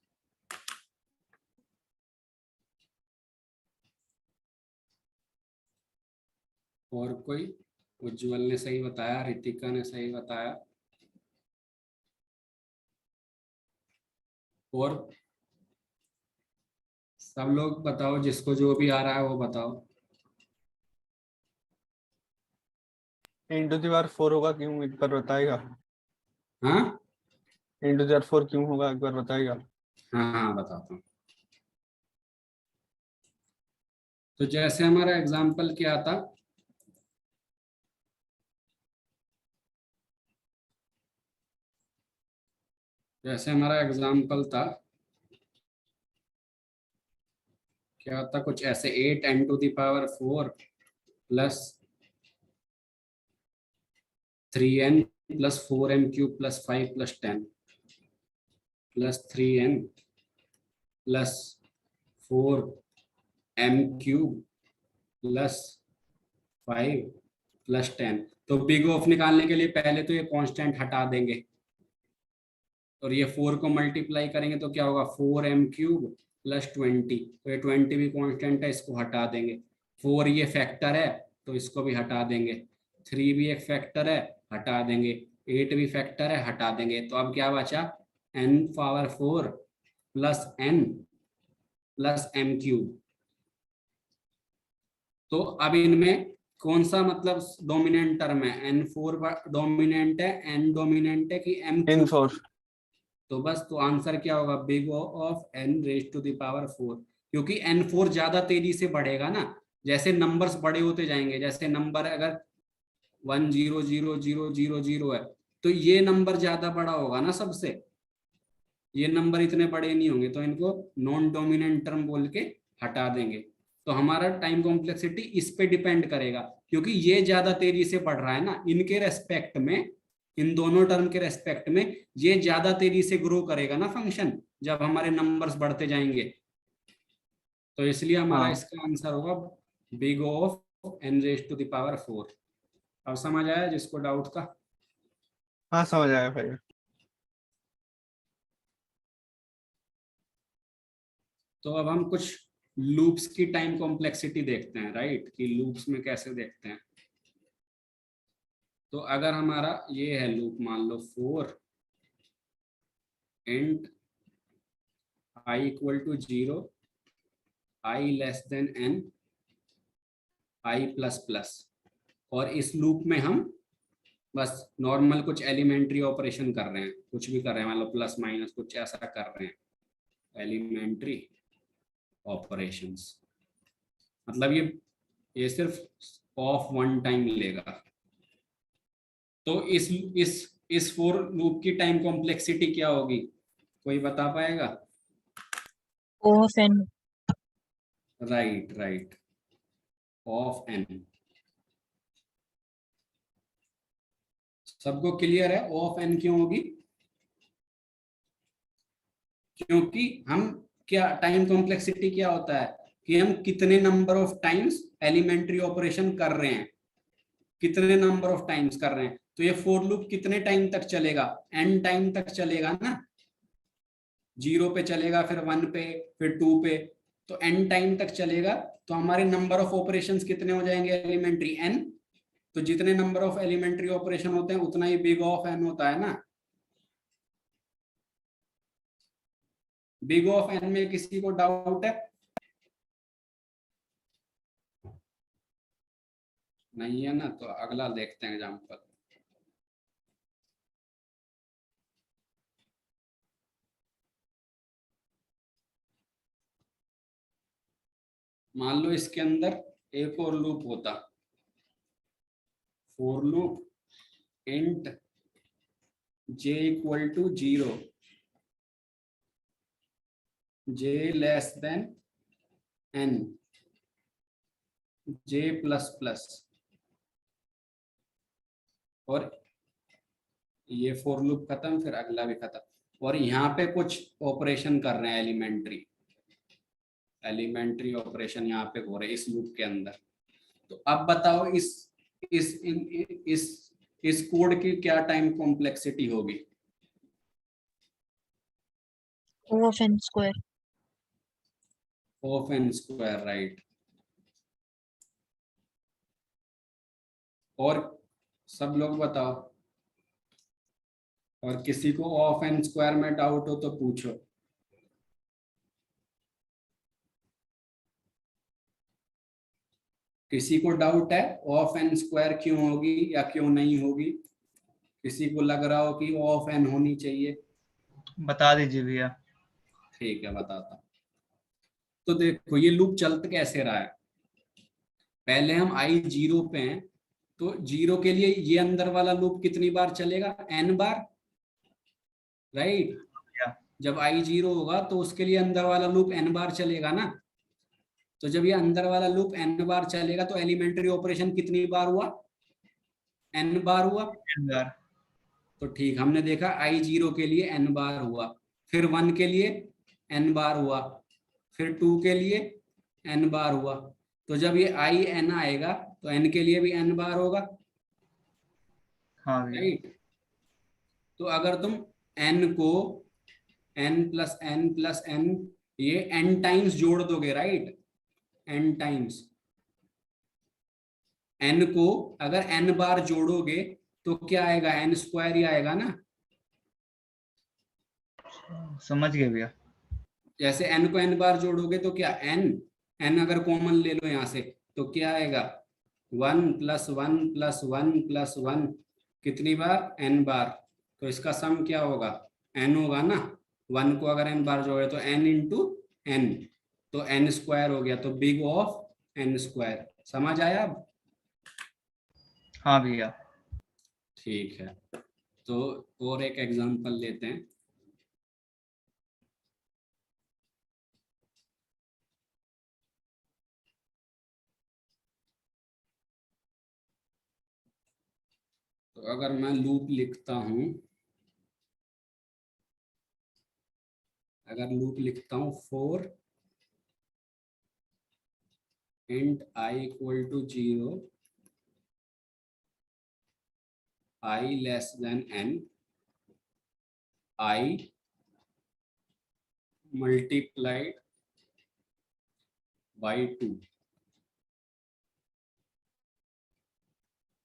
और कोई? उज्जवल ने सही बताया, रितिका ने सही बताया, और सब लोग बताओ, जिसको जो भी आ रहा है वो बताओ। इंटू दी पावर 4 होगा क्यों, एक बार बताएगा? हाँ इंटू दी पावर 4 क्यों होगा, एक बार बताएगा? हाँ हाँ बताता हूँ। तो जैसे हमारा एग्जाम्पल क्या था, जैसे हमारा एग्जाम्पल था, क्या था, कुछ ऐसे 8 n to the power 4 plus 3n plus 4m cube plus 5 plus 10 plus 3n plus 4m cube plus 5 plus 10। तो बिग ऑफ निकालने के लिए पहले तो ये कांस्टेंट हटा देंगे, और ये 4 को मल्टीप्लाई करेंगे तो क्या होगा, 4m क्यूब प्लस 20। तो ये 20 भी कांस्टेंट है, इसको हटा देंगे। 4 ये फैक्टर है तो इसको भी हटा देंगे। 3 भी एक फैक्टर है, हटा देंगे। 8 भी फैक्टर है, हटा देंगे। तो अब क्या बचा, n power 4 plus n plus m cube. तो अब इनमें कौन सा मतलब डोमिनेंट टर्म है, n4 डोमिनेंट है, n डोमिनेंट है कि m क्यूब? n4। तो बस, तो आंसर क्या होगा, big of n raise to the power 4, क्योंकि n4 ज्यादा तेजी से बढ़ेगा ना, जैसे नंबर्स बड़े होते जाएंगे। जैसे नंबर अगर 1 0 0 0 0 0 है, तो ये नंबर ज्यादा बड़ा होगा ना सबसे, ये नंबर इतने बड़े नहीं होंगे, तो इनको नॉन डोमिनेंट टर्म बोल के हटा देंगे। तो हमारा टाइम कॉम्प्लेक्सिटी इस पे डिपेंड करेगा, क्योंकि ये ज्यादा तेजी से बढ़ रहा है ना, इनके रेस्पेक्ट में, इन दोनों टर्म के रेस्पेक्ट में ये ज्यादा तेजी से ग्रो करेगा ना फंक्शन, जब हमारे नंबर्स बढ़ते जाएंगे। तो इसलिए हमारा हाँ इसका आंसर होगा big of n raise to the power 4। अब समझ आया जिसको डाउट था? हाँ समझ आया भाई। तो अब हम कुछ लूप्स की टाइम कॉम्प्लेक्सिटी देखते हैं, राइट, कि लूप्स में कैसे देखते हैं। तो अगर हमारा ये है लूप, मान लो 4 int I equal to 0, I less than n, I plus plus, और इस लूप में हम बस नॉर्मल कुछ एलिमेंट्री ऑपरेशन कर रहे हैं, कुछ भी कर रहे हैं, मान लो प्लस माइनस कुछ ऐसा कर रहे हैं, एलिमेंट्री ऑपरेशंस। मतलब ये सिर्फ ऑफ वन टाइम लेगा। तो इस फोर लूप की टाइम कॉम्प्लेक्सिटी क्या होगी, कोई बता पाएगा? O of n। Right right, of n। सबको क्लियर है ऑफ n क्यों होगी? क्योंकि हम क्या, टाइम कॉम्प्लेक्सिटी क्या होता है कि हम कितने number of times elementary operation कर रहे हैं, कितने नंबर ऑफ टाइम्स कर रहे हैं। तो ये फोर लूप कितने टाइम तक चलेगा, n टाइम तक चलेगा ना, 0 पे चलेगा, फिर 1 पे, फिर 2 पे, तो n टाइम तक चलेगा। तो हमारे नंबर ऑफ ऑपरेशंस कितने हो जाएंगे एलिमेंट्री, n। तो जितने नंबर ऑफ एलिमेंट्री ऑपरेशन होते हैं उतना ही बिग ऑफ n होता है ना। बिग ऑफ n में किसी को डाउट है? नहीं है ना, तो अगला देखते हैं एग्जांपल। मान लो इसके अंदर एक और लूप होता, for loop int j equal to 0, j less than n, j plus plus, और ये फोर लूप खत्म, फिर अगला भी खत्म। और यहाँ पे कुछ ऑपरेशन कर रहे हैं, एलिमेंट्री ऑपरेशन यहाँ पे हो रहे हैं इस लूप के अंदर। तो अब बताओ इस कोड की क्या टाइम कॉम्प्लेक्सिटी होगी? O of n square. Of N square, right. और सब लोग बताओ, और किसी को ऑफ एन स्क्वायर में डाउट हो तो पूछो। किसी को डाउट है ऑफ एन स्क्वायर क्यों होगी या क्यों नहीं होगी? किसी को लग रहा हो कि ऑफ एन होनी चाहिए? बता दीजिए भैया। ठीक है, बताता हूं। तो देखो ये लूप चलता कैसे रहा है। पहले हम आई जीरो पे हैं, तो जीरो के लिए ये अंदर वाला लूप कितनी बार चलेगा? एन बार, राइट। भैया जब आई जीरो होगा तो उसके लिए अंदर वाला लूप एन बार चलेगा ना। तो जब ये अंदर वाला लूप एन बार चलेगा तो एलिमेंट्री ऑपरेशन कितनी बार हुआ? एन बार हुआ। n बार। तो ठीक, हमने देखा आई जीरो के लिए एन बार हुआ, फिर वन के लिए एन बार हुआ, फिर टू के लिए एन बार हुआ। तो जब ये आई एन आएगा तो एन के लिए भी एन बार होगा, हाँ भैया। राइट। तो अगर तुम एन को एन प्लस एन ये एन टाइम्स जोड़ दोगे, राइट, एन टाइम्स, एन को अगर एन बार जोड़ोगे तो क्या आएगा? एन स्क्वायर ही आएगा ना। समझ गए भैया। जैसे एन को एन बार जोड़ोगे तो क्या एन एन अगर कॉमन ले लो यहाँ से तो क्या आएगा? One plus one plus one plus one, कितनी बार? एन बार। तो इसका सम क्या होगा? एन होगा ना। वन को अगर एन बार जोड़े तो एन इंटू एन, तो एन स्क्वायर हो गया। तो बिग ऑफ एन स्क्वायर। समझ आया अब? हाँ भैया। ठीक है, तो और एक एग्जांपल लेते हैं। तो अगर मैं लूप लिखता हूं, for int I equal to 0, I less than N, I multiplied by 2,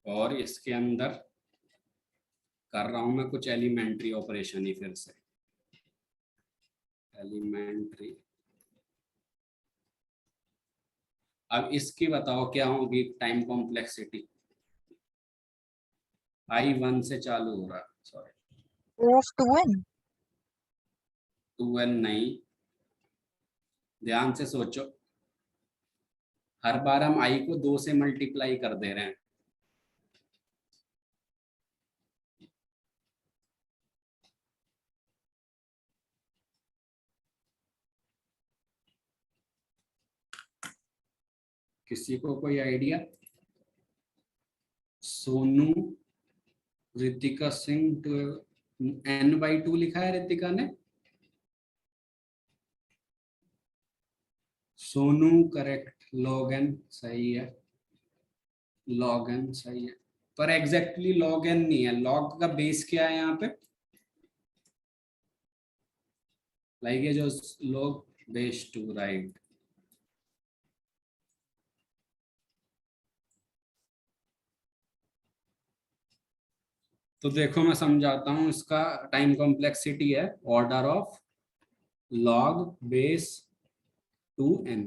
और इसके अंदर कर रहा हूं मैं कुछ एलिमेंट्री ऑपरेशन ही, फिर से एलिमेंट्री। अब इसकी बताओ क्या होगी टाइम कॉम्प्लेक्सिटी? आई 1 से चालू हो रहा है, sorry, O of 2n. 2n नहीं, ध्यान से सोचो। हर बार हम आई को 2 से मल्टीप्लाई कर दे रहे हैं। किसी को कोई आइडिया? सोनू, रितिका सिंह, n/2 लिखा है रितिका ने। सोनू करेक्ट, log n सही है, log n सही है, पर एग्जैक्टली log n नहीं है। log का बेस क्या है यहाँ पे? लाइक ये जो log बेस 2, राइट। तो देखो मैं समझाता हूँ, इसका टाइम कॉम्प्लेक्सिटी है order of log base 2n।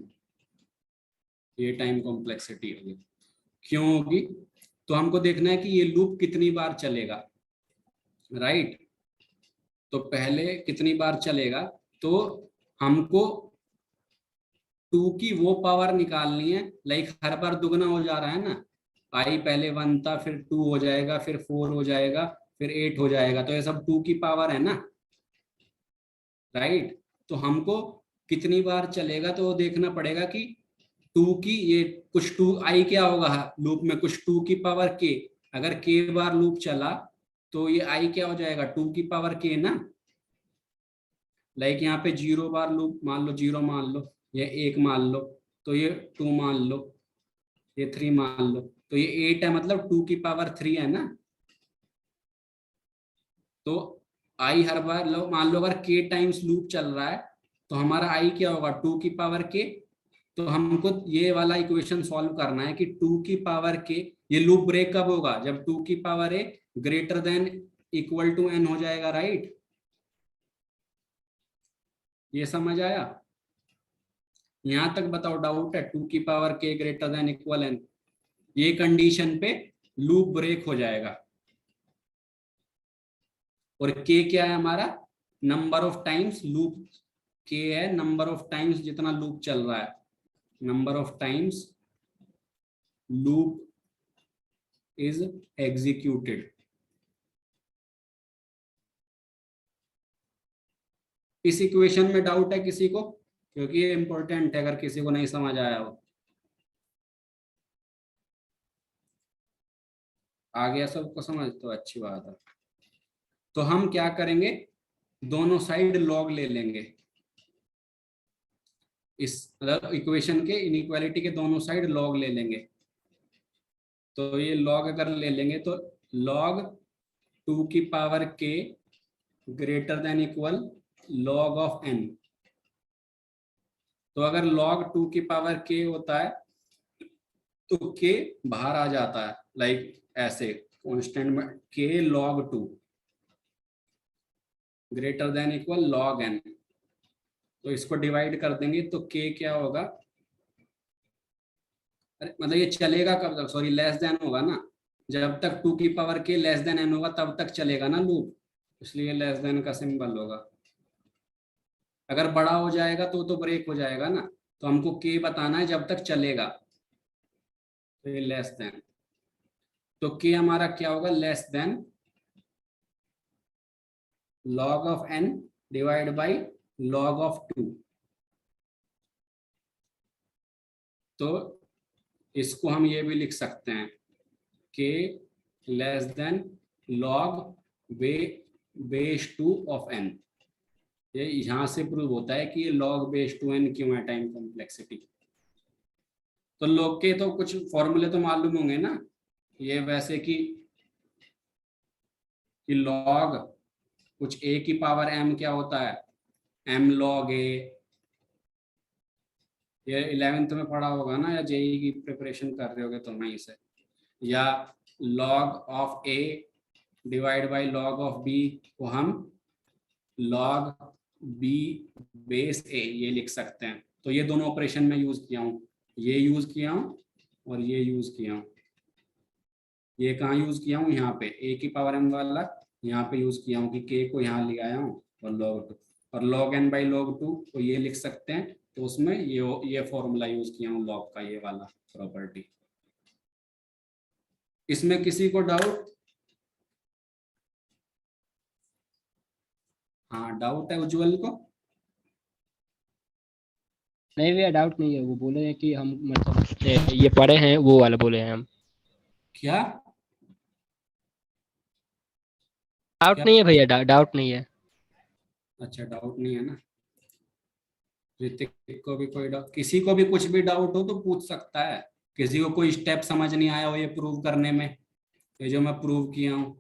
ये टाइम कॉम्प्लेक्सिटी होगी। क्यों होगी? तो हमको देखना है कि ये लूप कितनी बार चलेगा, राइट। तो पहले कितनी बार चलेगा, तो हमको 2 की वो पावर निकालनी है। लाइक हर बार दुगना हो जा रहा है ना। आई पहले 1 था, फिर 2 हो जाएगा, फिर 4 हो जाएगा, फिर 8 हो जाएगा। तो ये सब 2 की पावर है ना, राइट। तो हमको कितनी बार चलेगा तो देखना पड़ेगा कि 2 की ये कुछ 2 आई क्या होगा लूप में, कुछ 2 की पावर के। अगर के बार लूप चला तो ये आई क्या हो जाएगा? 2 की पावर के ना। लाइक यहाँ पे 0 बार लूप मान लो, 0 मान लो, ये 1 मान लो, तो ये 2 मान लो, ये 3 मान लो, तो ये 8 है, मतलब 2 की पावर 3 है ना। तो आई हर बार मान लो अगर के टाइम्स लूप चल रहा है तो हमारा आई क्या होगा 2 की पावर के। तो हमको ये वाला इक्वेशन सॉल्व करना है कि 2 की पावर के, ये लूप ब्रेक कब होगा जब 2 की power A greater than equal to N हो जाएगा, राइट। ये समझ आया? यहां तक बताओ डाउट है? 2 की पावर के ग्रेटर देन इक्वल एन, ये कंडीशन पे लूप ब्रेक हो जाएगा। और के क्या है हमारा? नंबर ऑफ टाइम्स लूप, के है नंबर ऑफ टाइम्स जितना लूप चल रहा है, number of times loop is executed. इस इक्वेशन में डाउट है किसी को? क्योंकि ये इंपॉर्टेंट है, अगर किसी को नहीं समझ आया हो। आ गया सबको समझ? तो अच्छी बात है। तो हम क्या करेंगे, दोनों साइड लॉग ले लेंगे, इस मतलब इक्वेशन के इनइक्वालिटी के दोनों साइड लॉग ले लेंगे। तो ये लॉग अगर ले लेंगे तो लॉग 2 की पावर के greater than equal log of N. तो अगर log 2 की पावर k होता है तो k बाहर आ जाता है, लाइक ऐसे कांस्टेंट में k log 2 greater than equal log n। तो इसको डिवाइड कर देंगे तो k क्या होगा, अरे मतलब ये चलेगा कब तक, सॉरी लेस देन होगा ना, जब तक 2 की power k less than n होगा तब तक चलेगा ना लूप, इसलिए लेस देन का सिंबल होगा। अगर बड़ा हो जाएगा तो ब्रेक हो जाएगा ना, तो हमको के बताना है जब तक चलेगा, तो ये लेस देन। तो के हमारा क्या होगा, less than log of n divide by log of 2। तो इसको हम ये भी लिख सकते हैं के less than log base 2 of n। ये यहां से प्रूव होता है कि ये log बेस 2n क्यों है टाइम कॉम्प्लेक्सिटी। तो log के तो कुछ फॉर्मूले तो मालूम होंगे ना, ये वैसे कि log कुछ a की पावर m क्या होता है, m log a, ये 11th में पढ़ा होगा ना, या जेई की प्रिपरेशन कर रहे होगे तो वहीं से। या log of a divide by log of b को हम log b बेस a ये लिख सकते हैं। तो ये दोनों ऑपरेशन में यूज किया हूँ, ये यूज किया हूँ और ये यूज किया हूँ। ये कहाँ यूज किया हूँ, यहाँ पे a की पावर m वाला यहाँ पे यूज किया हूँ कि k को यहाँ ले आया हूँ, और log 2 और log n बाई log 2 को ये लिख सकते हैं। तो उसमें ये फॉर्मूला यूज किया हूँ log का, ये वाला प्रॉपर्टी। इसमें किसी को डाउट? हाँ डाउट है उज्जवल को? नहीं भैया डाउट नहीं है, वो बोले हैं कि हम मतलब ये पढ़े हैं वो वाला बोले हैं हम। क्या डाउट क्या? नहीं है भैया, डाउट नहीं है। अच्छा डाउट नहीं है ना। ऋतिक को भी कोई डाउट, किसी को भी कुछ भी डाउट हो तो पूछ सकता है। किसी को कोई स्टेप समझ नहीं आया हो ये प्रूव करने में, ये जो मैं प्रूव किया हूँ,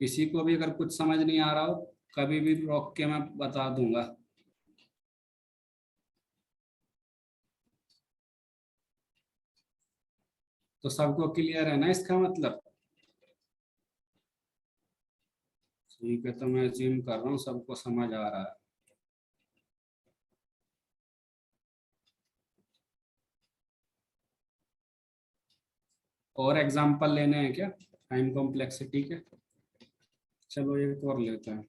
किसी को भी अगर कुछ समझ नहीं आ रहा हो कभी भी रोक के मैं बता दूंगा। तो सबको क्लियर है ना इसका मतलब? ठीक है, तो मैं अज्यूम कर रहा हूँ सबको समझ आ रहा है। और एग्जांपल लेने हैं क्या टाइम कॉम्प्लेक्सिटी के? चलो एक और लेते हैं।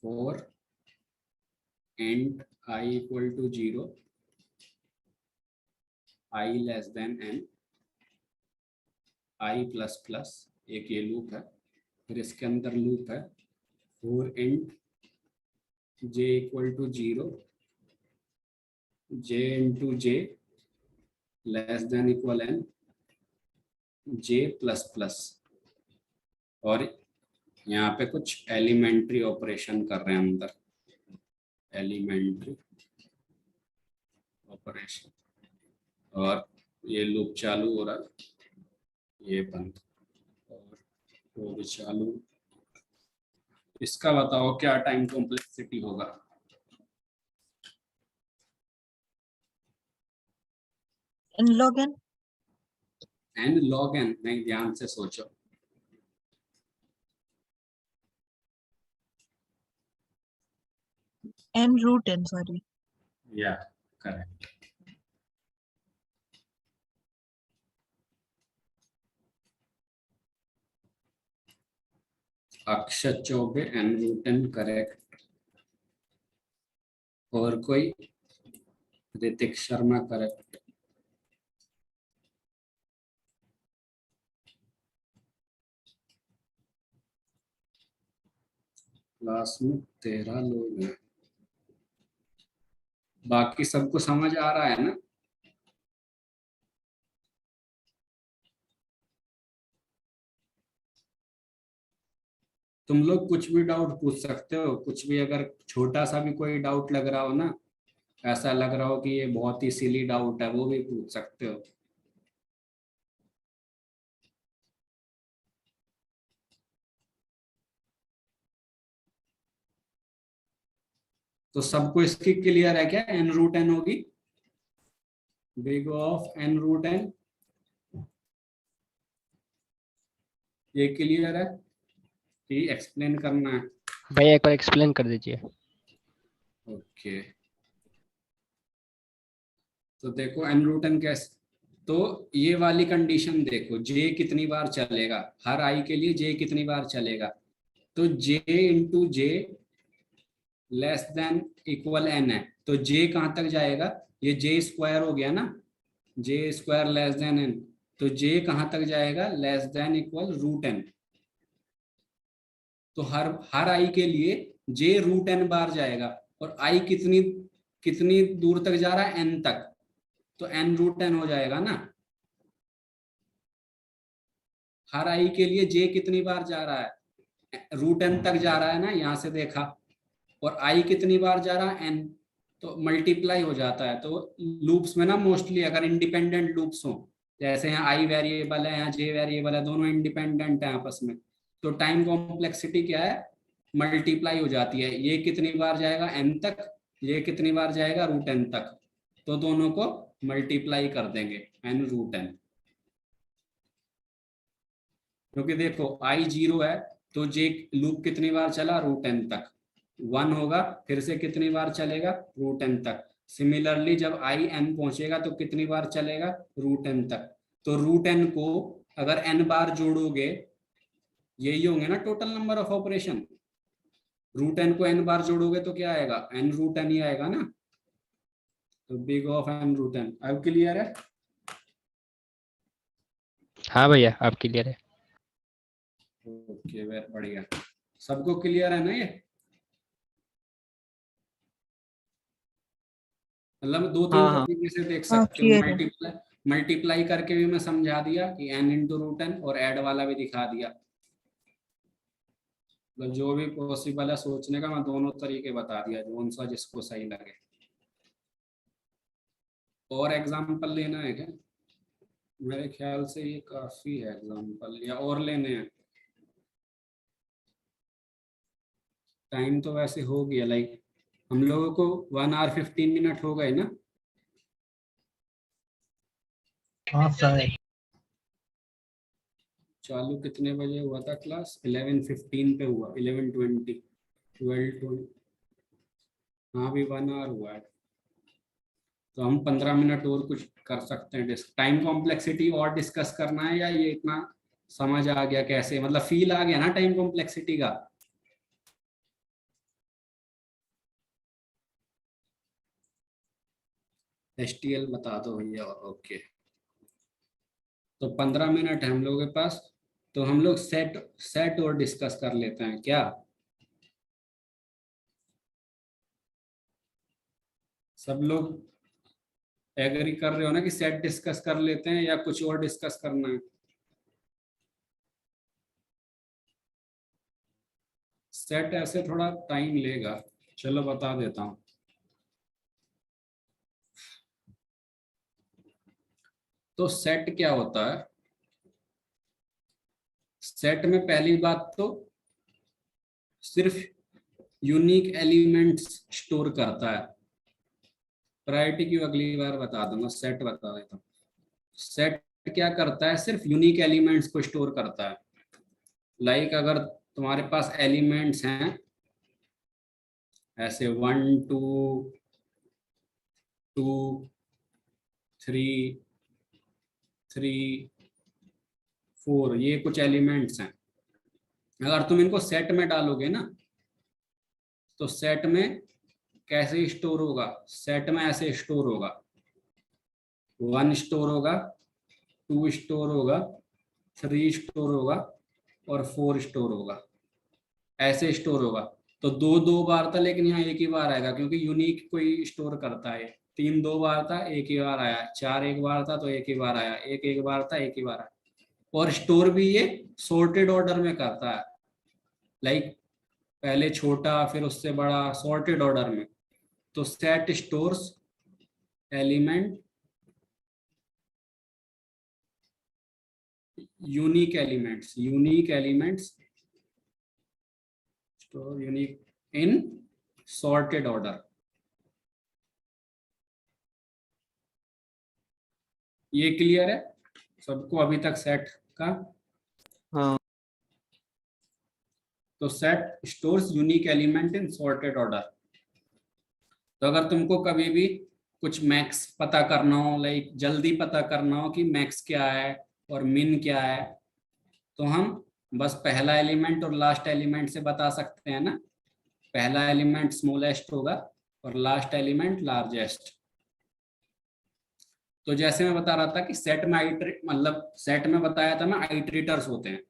For int I equal to 0, I less than n, I plus plus, एक ये लूप है, फिर इसके अंदर लूप है for int j equal to 0, j into j less than equal n, j plus plus। और यहाँ पे कुछ एलिमेंट्री ऑपरेशन कर रहे हैं अंदर, एलिमेंट्री ऑपरेशन, और ये लूप चालू हो रहा है, ये बंद, और वो भी चालू। इसका बताओ क्या टाइम कॉम्प्लेक्सिटी होगा? n log n। n log n, नहीं ध्यान से सोचो। n root n, sorry। या correct. Akshat Chaubey, n root n correct. और कोई? ऋतिक शर्मा करेक्ट। क्लास में 13 लोग हैं, बाकी सबको समझ आ रहा है ना? तुम लोग कुछ भी डाउट पूछ सकते हो, कुछ भी, अगर छोटा सा भी कोई डाउट लग रहा हो ना, ऐसा लग रहा हो कि ये बहुत ही सिली डाउट है, वो भी पूछ सकते हो। तो सबको इसकी क्लियर है क्या? n रूट n होगी, big of n root n, ये क्लियर है कि एक्सप्लेन करना है? भैया एक बार एक्सप्लेन कर दीजिए। ओके, तो देखो n रूट n कैसे, तो ये वाली कंडीशन देखो, j कितनी बार चलेगा, हर i के लिए j कितनी बार चलेगा, तो j इंटू जे लेस देन इक्वल n है, तो j कहाँ तक जाएगा? ये j स्क्वायर हो गया ना, j square less than n, तो j कहाँ तक जाएगा? Less than equal root n। तो हर i के लिए j रूट n बार जाएगा, और i कितनी कितनी दूर तक जा रहा है? n तक, तो n रूट n हो जाएगा ना। हर i के लिए j कितनी बार जा रहा है? रूट n तक जा रहा है ना, यहां से देखा, और i कितनी बार जा रहा है? n, तो मल्टीप्लाई हो जाता है। तो लूप्स में ना मोस्टली अगर इंडिपेंडेंट लूप्स हो, जैसे यहाँ i वेरिएबल है, यहाँ j वेरिएबल है, दोनों इंडिपेंडेंट है आपस में, तो टाइम कॉम्प्लेक्सिटी क्या है? मल्टीप्लाई हो जाती है। ये कितनी बार जाएगा? n तक, ये कितनी बार जाएगा? रूट n तक, तो दोनों को मल्टीप्लाई कर देंगे n रूट n। क्योंकि देखो i 0 है, तो j लूप कितनी बार चला? रूट n तक। 1 होगा, फिर से कितनी बार चलेगा? रूट n तक। सिमिलरली जब i n पहुंचेगा तो कितनी बार चलेगा? रूट n तक। तो रूट n को अगर n बार जोड़ोगे, यही होंगे ना total number of operation, root n को n बार जोड़ोगे तो क्या आएगा? n रूट n ही आएगा ना। तो big of n root n। अब क्लियर है? हाँ भैया आप क्लियर है। ओके, वेरी बढ़िया। सबको क्लियर है ना ये? मतलब दो तीन हाँ हाँ तरीके से देख हाँ, सकते हो। clear है। मल्टीप्लाई करके भी मैं समझा दिया कि n इंटू रूट n, और ऐड वाला भी दिखा दिया। मतलब जो भी पॉसिबल है सोचने का, मैं दोनों तरीके बता दिया, जो सा जिसको सही लगे। और एग्जाम्पल लेना है क्या? मेरे ख्याल से ये काफी है एग्जाम्पल, या और लेने हैं? टाइम तो वैसे हो गया, लाइक हम लोगों को 1 आवर 15 मिनट हो गए ना। हाँ सर। चालू कितने बजे हुआ था क्लास? 11:15 पे हुआ, 11:20, 12:20, हाँ भी 1 आवर हुआ है। तो हम 15 मिनट और कुछ कर सकते हैं। टाइम कॉम्प्लेक्सिटी और डिस्कस करना है, या ये इतना समझ आ गया कैसे, मतलब फील आ गया ना टाइम कॉम्प्लेक्सिटी का? STL बता दो भैया। ओके, तो 15 मिनट है हम लोगों के पास, तो हम लोग सेट सेट और डिस्कस कर लेते हैं क्या? सब लोग एग्री कर रहे हो ना कि सेट डिस्कस कर लेते हैं, या कुछ और डिस्कस करना है? सेट ऐसे थोड़ा टाइम लेगा, चलो बता देता हूँ। तो सेट क्या होता है? सेट में पहली बात तो सिर्फ यूनिक एलिमेंट्स स्टोर करता है। प्रायोरिटी क्यों अगली बार बता दूंगा, सेट बता देता हूँ। सेट क्या करता है? सिर्फ यूनिक एलिमेंट्स को स्टोर करता है। लाइक अगर तुम्हारे पास एलिमेंट्स हैं ऐसे 1 2 2 3 3 4, ये कुछ एलिमेंट्स हैं। अगर तुम इनको सेट में डालोगे ना, तो सेट में कैसे स्टोर होगा? सेट में ऐसे स्टोर होगा, 1 स्टोर होगा, 2 स्टोर होगा, 3 स्टोर होगा और 4 स्टोर होगा, ऐसे स्टोर होगा। तो दो दो बार था, लेकिन यहाँ एक ही बार आएगा क्योंकि यूनिक कोई स्टोर करता है। 3 2 बार था, एक ही बार आया। 4 एक बार था तो एक ही बार आया। 1 1 बार था, एक ही बार आया। और स्टोर भी ये सॉर्टेड ऑर्डर में करता है, लाइक पहले छोटा फिर उससे बड़ा, सॉर्टेड ऑर्डर में। तो set stores element unique elements store unique in sorted order. ये क्लियर है सबको अभी तक सेट का? हाँ तो set stores unique element in sorted order. तो अगर तुमको कभी भी कुछ मैक्स पता करना हो, लाइक जल्दी पता करना हो कि मैक्स क्या है और मिन क्या है, तो हम बस पहला एलिमेंट और लास्ट एलिमेंट से बता सकते हैं ना। पहला एलिमेंट स्मॉलेस्ट होगा और लास्ट एलिमेंट लार्जेस्ट। तो जैसे मैं बता रहा था कि सेट में मतलब सेट में बताया था मैं आइट्रेटर्स होते हैं।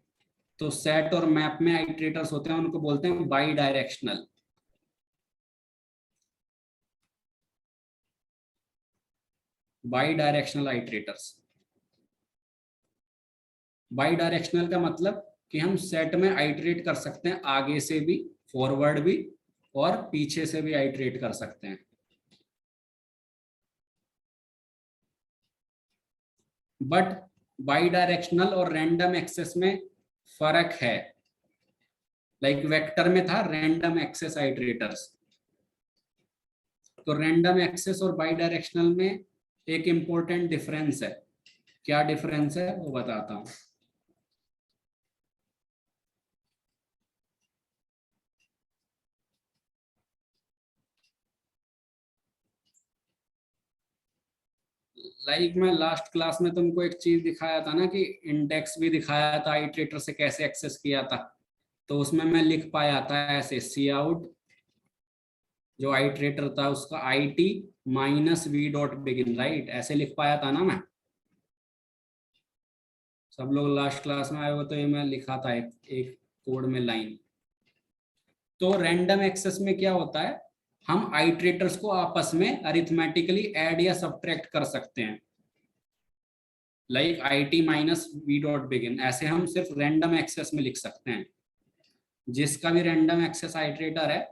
तो सेट और मैप में आइट्रेटर्स होते हैं, उनको बोलते हैं bidirectional. Bidirectional iterators. Bidirectional का मतलब कि हम सेट में आइट्रेट कर सकते हैं, आगे से भी, फॉरवर्ड भी और पीछे से भी आइट्रेट कर सकते हैं। बट बाई डायरेक्शनल और रैंडम एक्सेस में फर्क है। लाइक वेक्टर में था रैंडम एक्सेस आइट्रेटर्स, तो रैंडम एक्सेस और बाई डायरेक्शनल में एक इंपॉर्टेंट डिफरेंस है। क्या डिफरेंस है वो बताता हूं। लाइक मैं लास्ट क्लास में तुमको एक चीज दिखाया था ना कि इंडेक्स भी दिखाया था आइट्रेटर से कैसे एक्सेस किया था। तो उसमें मैं लिख पाया था ऐसे, सी आउट जो आइट्रेटर था उसका IT minus we dot begin, right, ऐसे लिख पाया था ना मैं। सब लोग लास्ट क्लास में आए हो तो ये मैं लिखा था एक कोड में लाइन। तो रैंडम एक्सेस में क्या होता है, हम आइट्रेटर्स को आपस में अरिथमेटिकली ऐड या सब्ट्रैक्ट कर सकते हैं। Like IT minus we dot begin, ऐसे हम सिर्फ रैंडम एक्सेस में लिख सकते हैं। जिसका भी रैंडम एक्सेस आइट्रेटर है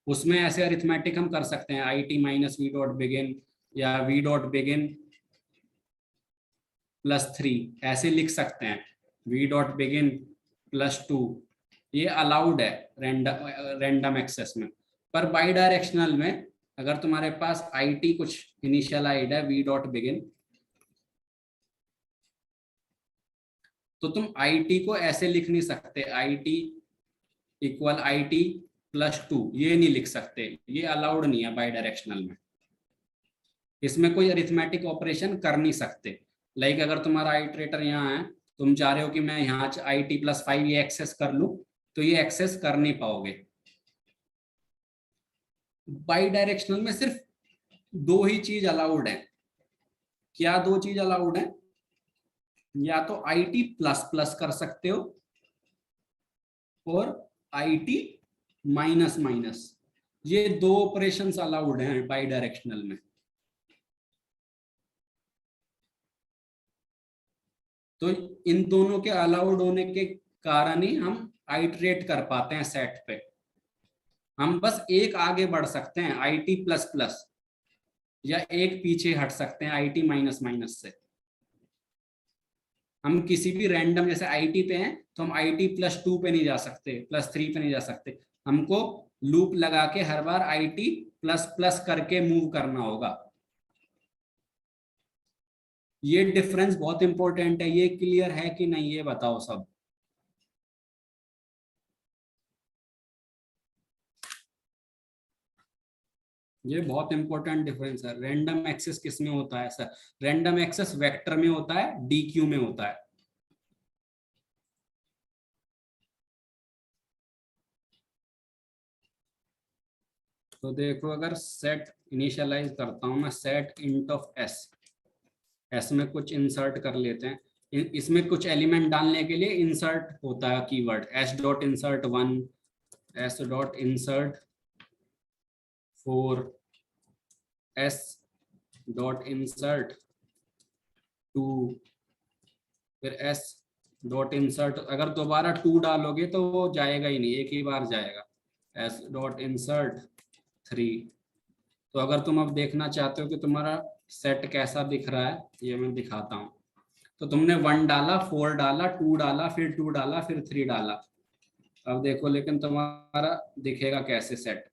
उसमें ऐसे अरिथमेटिक हम कर सकते हैं, IT minus we dot begin या वी डॉट बिगिन +3 ऐसे लिख सकते हैं, वी डॉट बिगिन +2। ये अलाउड है रैंडम एक्सेस में। पर बाई डायरेक्शनल में अगर तुम्हारे पास IT कुछ इनिशियलाइज्ड है वी डॉट बिगिन, तो तुम IT को ऐसे लिख नहीं सकते, IT इक्वल IT +2, ये नहीं लिख सकते, ये अलाउड नहीं है बाई डायरेक्शनल में। इसमें कोई अरिथमेटिक ऑपरेशन कर नहीं सकते। लाइक अगर तुम्हारा आइट्रेटर यहाँ है, तुम चाह रहे हो कि मैं यहाँ IT +5 ये एक्सेस कर लूं, तो ये एक्सेस कर नहीं पाओगे। बाई डायरेक्शनल में सिर्फ दो ही चीज अलाउड है। क्या दो चीज अलाउड है? या तो IT ++ कर सकते हो और IT माइनस, ये दो ऑपरेशंस अलाउड हैं बाई डायरेक्शनल में। तो इन दोनों के अलाउड होने के कारण ही हम आइटरेट कर पाते हैं सेट पे। हम बस एक आगे बढ़ सकते हैं IT प्लस प्लस, या एक पीछे हट सकते हैं IT माइनस माइनस से। हम किसी भी रैंडम, जैसे IT पे हैं तो हम IT +2 पे नहीं जा सकते, +3 पे नहीं जा सकते, हमको लूप लगा के हर बार IT प्लस प्लस करके मूव करना होगा। ये डिफरेंस बहुत इंपॉर्टेंट है। ये क्लियर है कि नहीं, ये बताओ सब। ये बहुत इंपॉर्टेंट डिफरेंस है। रैंडम एक्सेस किस में होता है सर? रैंडम एक्सेस वेक्टर में होता है, DQ में होता है। तो देखो, अगर सेट इनिशियलाइज करता हूं मैं, सेट इंट ऑफ एस में कुछ इंसर्ट कर लेते हैं। इसमें कुछ एलिमेंट डालने के लिए इंसर्ट होता है कीवर्ड, s.insert1, s.insert 4, s.insert 2, फिर s.insert, अगर दोबारा 2 डालोगे तो वो जाएगा ही नहीं, एक ही बार जाएगा, s.insert 3। तो अगर तुम अब देखना चाहते हो कि तुम्हारा सेट कैसा दिख रहा है, ये मैं दिखाता हूँ। तो तुमने 1 डाला, 4 डाला, 2 डाला, फिर 2 डाला, फिर 3 डाला। अब देखो लेकिन तुम्हारा दिखेगा कैसे सेट।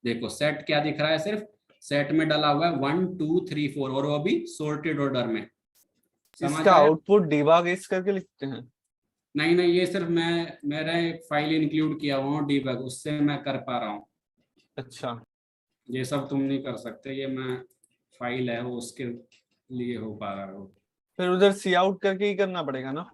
देखो सेट क्या दिख रहा है, सिर्फ सेट में डाला हुआ है 1 2 3 4, और वो भी सॉर्टेड ऑर्डर में। समझ इसका आया? आउटपुट डिबग इस करके लिखते हैं? नहीं, ये सिर्फ मेरा एक फाइल इंक्लूड किया हुआ हूँ डीबग, उससे मैं कर पा रहा हूँ। अच्छा, ये सब तुम नहीं कर सकते, ये मैं फाइल है वो उसके लिए हो पा रहा हो। फिर उधर सी आउट करके ही करना पड़ेगा ना?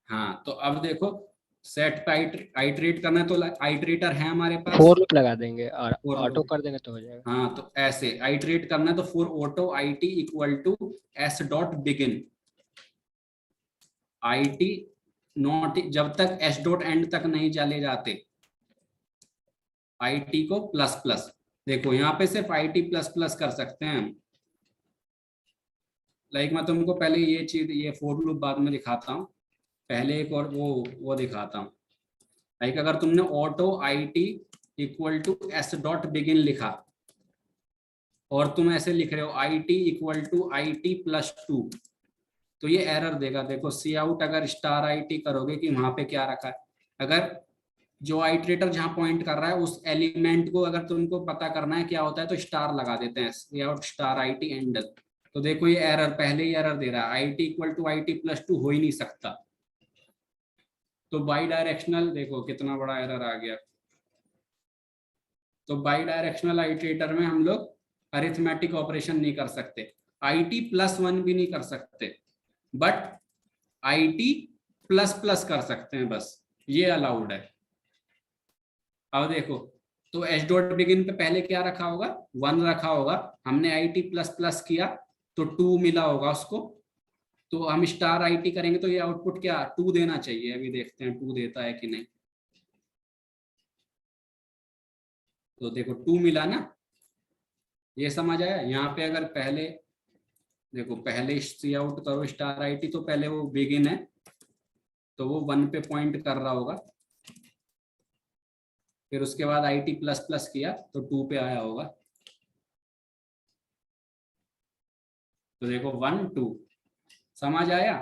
हाँ, तो अब देखो सेट पे आइटरेट करना है, तो आइटरेटर है हमारे पास, फोर लूप लगा देंगे और For ऑटो loop। कर देंगे तो हो जाएगा। हाँ, तो ऐसे आइटरेट करना है तो for auto IT equal to s.begin, IT not, जब तक s.end तक नहीं चले जाते IT को प्लस प्लस। देखो यहाँ पे सिर्फ IT प्लस प्लस कर सकते हैं हम। लाइक मैं तुमको पहले ये चीज, ये फॉर लूप बाद में दिखाता हूँ, पहले एक और वो दिखाता हूँ। लाइक अगर तुमने auto IT equal to s.begin लिखा, और तुम ऐसे लिख रहे हो IT इक्वल टू IT +2, तो ये एरर देगा। देखो सी आउट अगर *IT करोगे कि वहां पे क्या रखा है, अगर जो आइटरेटर जहां पॉइंट कर रहा है उस एलिमेंट को अगर तुमको पता करना है क्या होता है, तो स्टार लगा देते हैं, सी आउट *IT एंड। तो देखो ये एरर, पहले ही एरर दे रहा है, IT इक्वल टू IT +2 हो ही नहीं सकता। तो बाई डायरेक्शनल, देखो कितना बड़ा एरर आ गया। तो बाई डायरेक्शनल आइटरेटर में हम लोग अरिथमेटिक ऑपरेशन नहीं कर सकते, IT +1 भी नहीं कर सकते, बट IT ++ कर सकते हैं, बस ये अलाउड है। अब देखो, तो s.begin पे पहले क्या रखा होगा, 1 रखा होगा, हमने IT ++ किया तो 2 मिला होगा उसको, तो हम *IT करेंगे तो ये आउटपुट क्या 2 देना चाहिए। अभी देखते हैं 2 देता है कि नहीं। तो देखो 2 मिला ना, ये समझ आया। यहाँ पे अगर पहले देखो, पहले सी आउट करो *IT, तो पहले वो बिगिन है तो वो 1 पे पॉइंट कर रहा होगा, फिर उसके बाद IT ++ किया तो 2 पे आया होगा। तो देखो 1 2, समझ आया?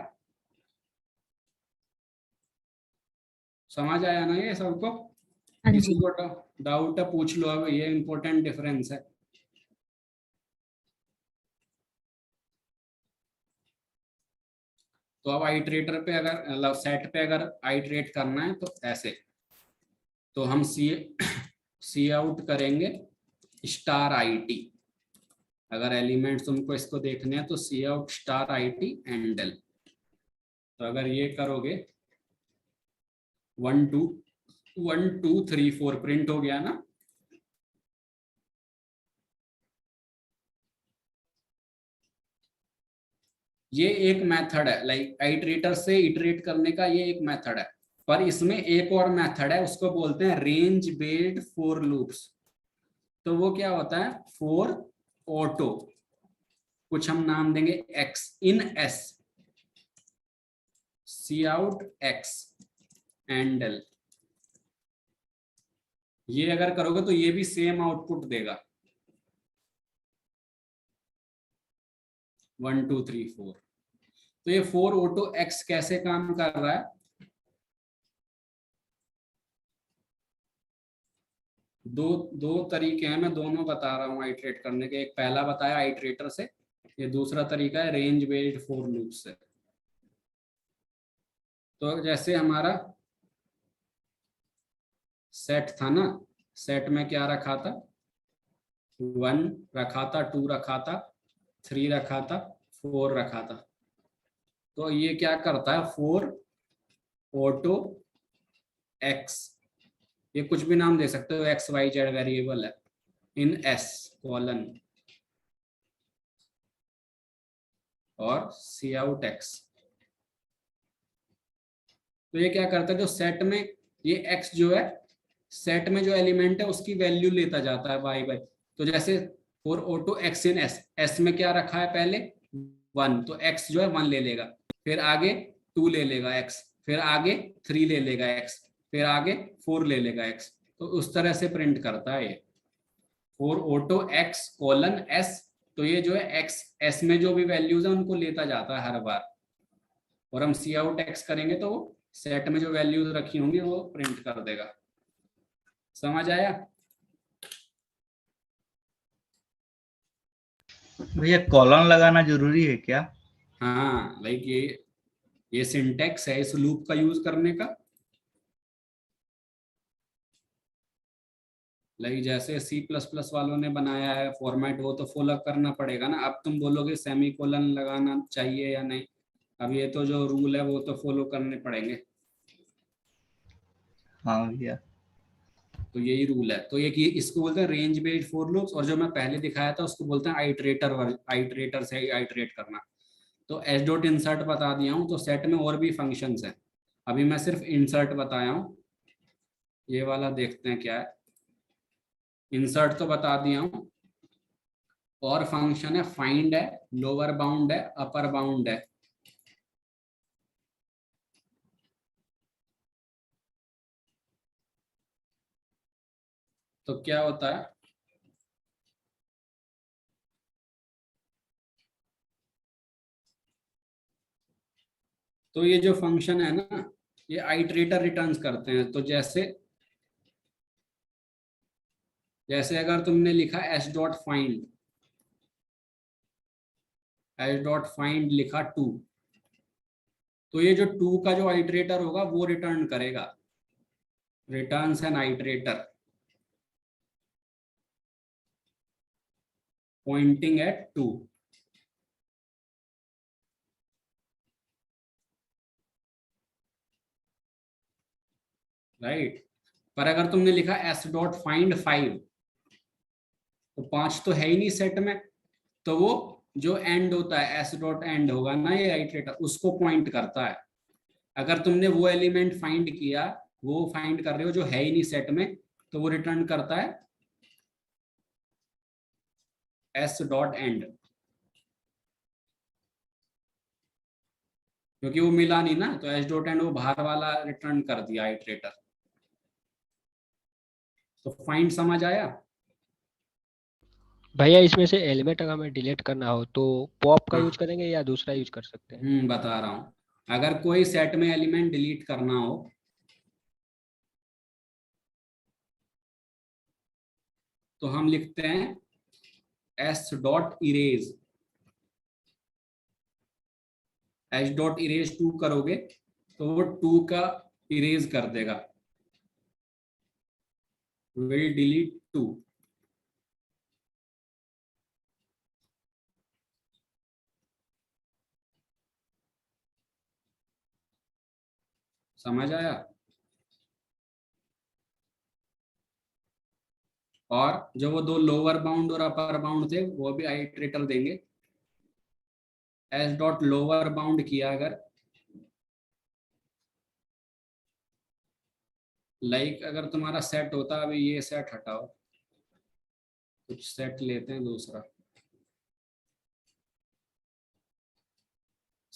समझ आया ना ये सबको? हाँ किसी जी। को डाउट है पूछ लो, अब ये इंपॉर्टेंट डिफरेंस है। तो अब आइटरेटर पे अगर, मतलब सेट पे अगर आइटरेट करना है तो ऐसे, तो हम सी आउट करेंगे *IT। अगर एलिमेंट्स तुमको इसको देखने हैं तो सी आउट *IT एंडल। तो अगर ये करोगे 1 2 1 2 3 4 प्रिंट हो गया ना। ये एक मेथड है, लाइक आइटरेटर से इटरेट करने का, ये एक मेथड है। पर इसमें एक और मेथड है, उसको बोलते हैं रेंज बेस्ड फॉर लूप्स। तो वो क्या होता है, फॉर ऑटो, कुछ हम नाम देंगे x in s, C out x end l। ये अगर करोगे तो ये भी सेम आउटपुट देगा 1 2 3 4। तो ये 4 ऑटो x कैसे काम कर रहा है, दो तरीके हैं, मैं दोनों बता रहा हूँ आइटरेट करने के। एक पहला बताया आइटरेटर से, ये दूसरा तरीका है रेंज बेस्ड फॉर लूप से। तो जैसे हमारा सेट था ना, सेट में क्या रखा था, 1 रखा था, 2 रखा था, 3 रखा था, 4 रखा था। तो ये क्या करता है, 4 ऑटो x, ये कुछ भी नाम दे सकते हो, x y z वेरिएबल है, इन s कॉलन और सी आउट x। तो ये क्या करता है, जो सेट में ये x जो है, सेट में जो एलिमेंट है उसकी वैल्यू लेता जाता है y बाय। तो जैसे for auto x in s, s में क्या रखा है पहले 1, तो x जो है 1 ले लेगा, फिर आगे 2 ले लेगा x, फिर आगे 3 ले लेगा x, फिर आगे 4 ले लेगा x। तो उस तरह से प्रिंट करता है ये for auto x colon s। तो ये जो है x s में जो भी वैल्यूज है उनको लेता जाता है हर बार, और हम सी आउट x करेंगे तो सेट में जो वैल्यूज रखी होंगी वो प्रिंट कर देगा। समझ आया? भैया कॉलन लगाना जरूरी है क्या? हाँ, लाइक ये सिंटेक्स है इस लूप का यूज करने का। लाइक जैसे C++ वालों ने बनाया है फॉर्मेट, वो तो फॉलो करना पड़ेगा ना। अब तुम बोलोगे सेमी कोलन लगाना चाहिए या नहीं, अब ये तो जो रूल है वो तो फॉलो करने पड़ेंगे। हाँ भैया। तो यही रूल है। तो इसको बोलते हैं रेंज बेस्ड फॉर लूप्स, और जो मैं पहले दिखाया था उसको बोलते हैं आइटरेटर से आइटरेट करना। तो एस डॉट इंसर्ट बता दिया हूँ। तो सेट में और भी फंक्शंस हैं, अभी मैं सिर्फ इंसर्ट बताया हूँ। ये वाला देखते हैं क्या है। इंसर्ट तो बता दिया हूँ, और फंक्शन है फाइंड है, लोअर बाउंड है, अपर बाउंड है। तो क्या होता है, तो ये जो फंक्शन है ना, ये आइटरेटर रिटर्न्स करते हैं। तो जैसे अगर तुमने लिखा एस डॉट फाइंड लिखा 2, तो ये जो 2 का जो आइटरेटर होगा वो रिटर्न करेगा, returns an iterator pointing at 2। Right. पर अगर तुमने लिखा एस डॉट फाइंड 5, तो 5 तो है ही नहीं सेट में, तो वो जो एंड होता है एस डॉट एंड होगा ना, ये आइटरेटर उसको पॉइंट करता है। अगर तुमने वो एलिमेंट फाइंड किया, वो फाइंड कर रहे हो जो है ही नहीं सेट में, तो वो रिटर्न करता है एस डॉट एंड, क्योंकि वो मिला नहीं ना। तो एस डॉट एंड वो बाहर वाला रिटर्न कर दिया आइटरेटर। तो फाइंड समझ आया? भैया इसमें से एलिमेंट अगर हमें डिलीट करना हो तो पॉप का हाँ। यूज करेंगे या दूसरा यूज कर सकते हैं? बता रहा हूं। अगर कोई सेट में एलिमेंट डिलीट करना हो, तो हम लिखते हैं S dot erase. S dot erase 2 करोगे तो वो 2 का इरेज कर देगा, विल डिलीट 2। समझ आया? और जो वो 2 लोअर बाउंड और अपर बाउंड थे वो भी आइटरेटर देंगे। एस डॉट लोअर बाउंड किया अगर, लाइक अगर तुम्हारा सेट होता, अभी ये सेट हटाओ, कुछ सेट लेते हैं दूसरा।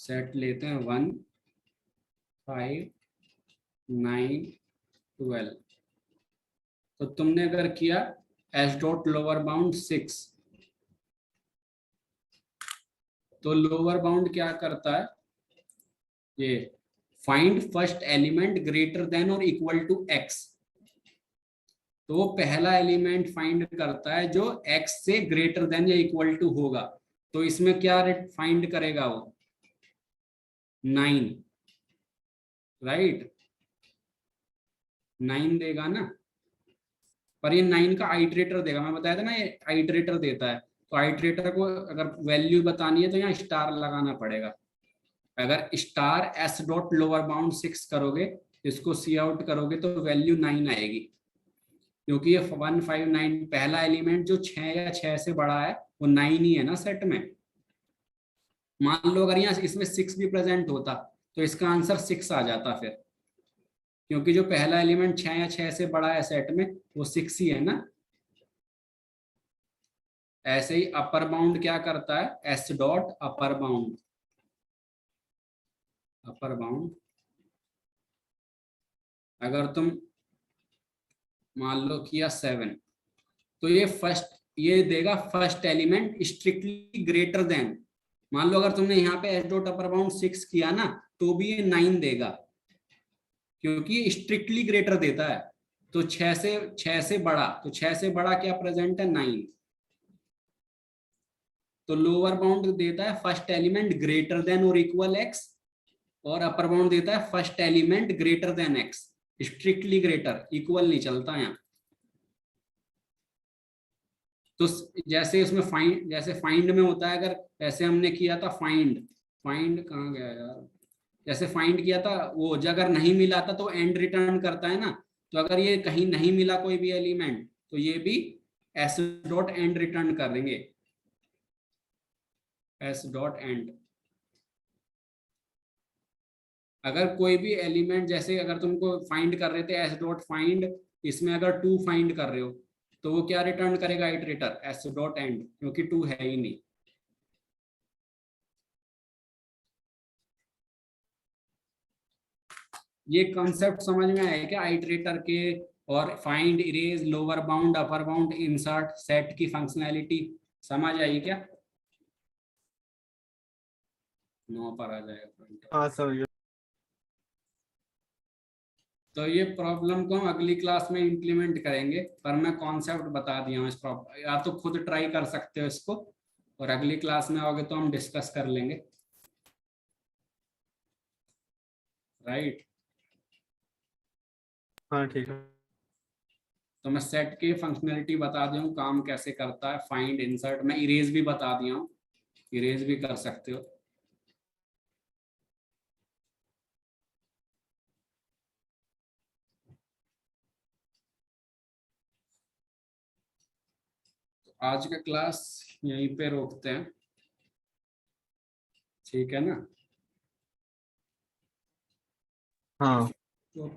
सेट लेते हैं 1 5 9 12। तो तुमने अगर किया एस डॉट लोअर बाउंड 6, तो लोअर बाउंड क्या करता है, ये find first element greater than और इक्वल टू एक्स। तो वो पहला एलिमेंट फाइंड करता है जो एक्स से ग्रेटर देन या इक्वल टू होगा। तो इसमें क्या फाइंड करेगा वो, 9, राइट, 9 देगा ना। पर ये 9 का आइटरेटर देगा, मैं बताया था ना ये आइटरेटर देता है। तो आइटरेटर को अगर वैल्यू बतानी है तो यहाँ स्टार लगाना पड़ेगा। अगर star S dot lower bound 6 करोगे, इसको सी आउट करोगे तो वैल्यू 9 आएगी, क्योंकि ये 159 पहला एलिमेंट जो 6 या 6 से बड़ा है वो 9 ही है ना सेट में। मान लो अगर यहाँ इसमें 6 भी प्रेजेंट होता तो इसका आंसर 6 आ जाता फिर, क्योंकि जो पहला एलिमेंट 6 या 6 से बड़ा है सेट में वो 6 ही है ना। ऐसे ही अपर बाउंड क्या करता है, S dot upper bound, upper bound अगर तुम मान लो किया 7, तो ये देगा first element strictly greater than. मान लो अगर तुमने यहाँ पे एस डॉट अपर बाउंड 6 किया ना, तो भी ये 9 देगा, क्योंकि ये स्ट्रिक्टली ग्रेटर देता है। तो 6 से बड़ा, तो 6 से बड़ा क्या प्रेजेंट है, 9। तो लोअर बाउंड देता है फर्स्ट एलिमेंट ग्रेटर देन और इक्वल एक्स, और अपर बाउंड देता है first element greater than x, strictly greater, equal नहीं चलता यहाँ। तो जैसे उसमें फाइंड, जैसे फाइंड में होता है, अगर ऐसे हमने किया था फाइंड, फाइंड कहाँ गया यार, जैसे फाइंड किया था वो अगर नहीं मिला था तो एंड रिटर्न करता है ना। तो अगर ये कहीं नहीं मिला कोई भी एलिमेंट, तो ये भी एस डॉट एंड रिटर्न कर देंगे, एस डॉट एंड। अगर कोई भी एलिमेंट, जैसे अगर तुमको फाइंड कर रहे थे एस डॉट फाइंड, इसमें अगर 2 फाइंड कर रहे हो, तो वो क्या रिटर्न करेगा इटरेटर, एस डॉट एंड, क्योंकि 2 है ही नहीं। ये कॉन्सेप्ट समझ में आया क्या आइटरेटर के, और find, erase, lower bound, upper bound, insert, set की फंक्शनैलिटी समझ आई क्या? 9 पर आ जाएगा। हाँ समझ। तो ये प्रॉब्लम को हम अगली क्लास में इंप्लीमेंट करेंगे, पर मैं कॉन्सेप्ट बता दिया हूँ इस प्रॉब्लम, या तो खुद ट्राई कर सकते हो इसको, और अगली क्लास में आओगे तो हम डिस्कस कर लेंगे, राइट। हाँ ठीक है। तो मैं सेट की फंक्शनैलिटी बता दिया हूँ, काम कैसे करता है, फाइंड, इंसर्ट, मैं इरेज भी बता दिया हूँ, इरेज भी कर सकते हो। आज का क्लास यहीं पे रोकते हैं, ठीक है ना? हाँ तो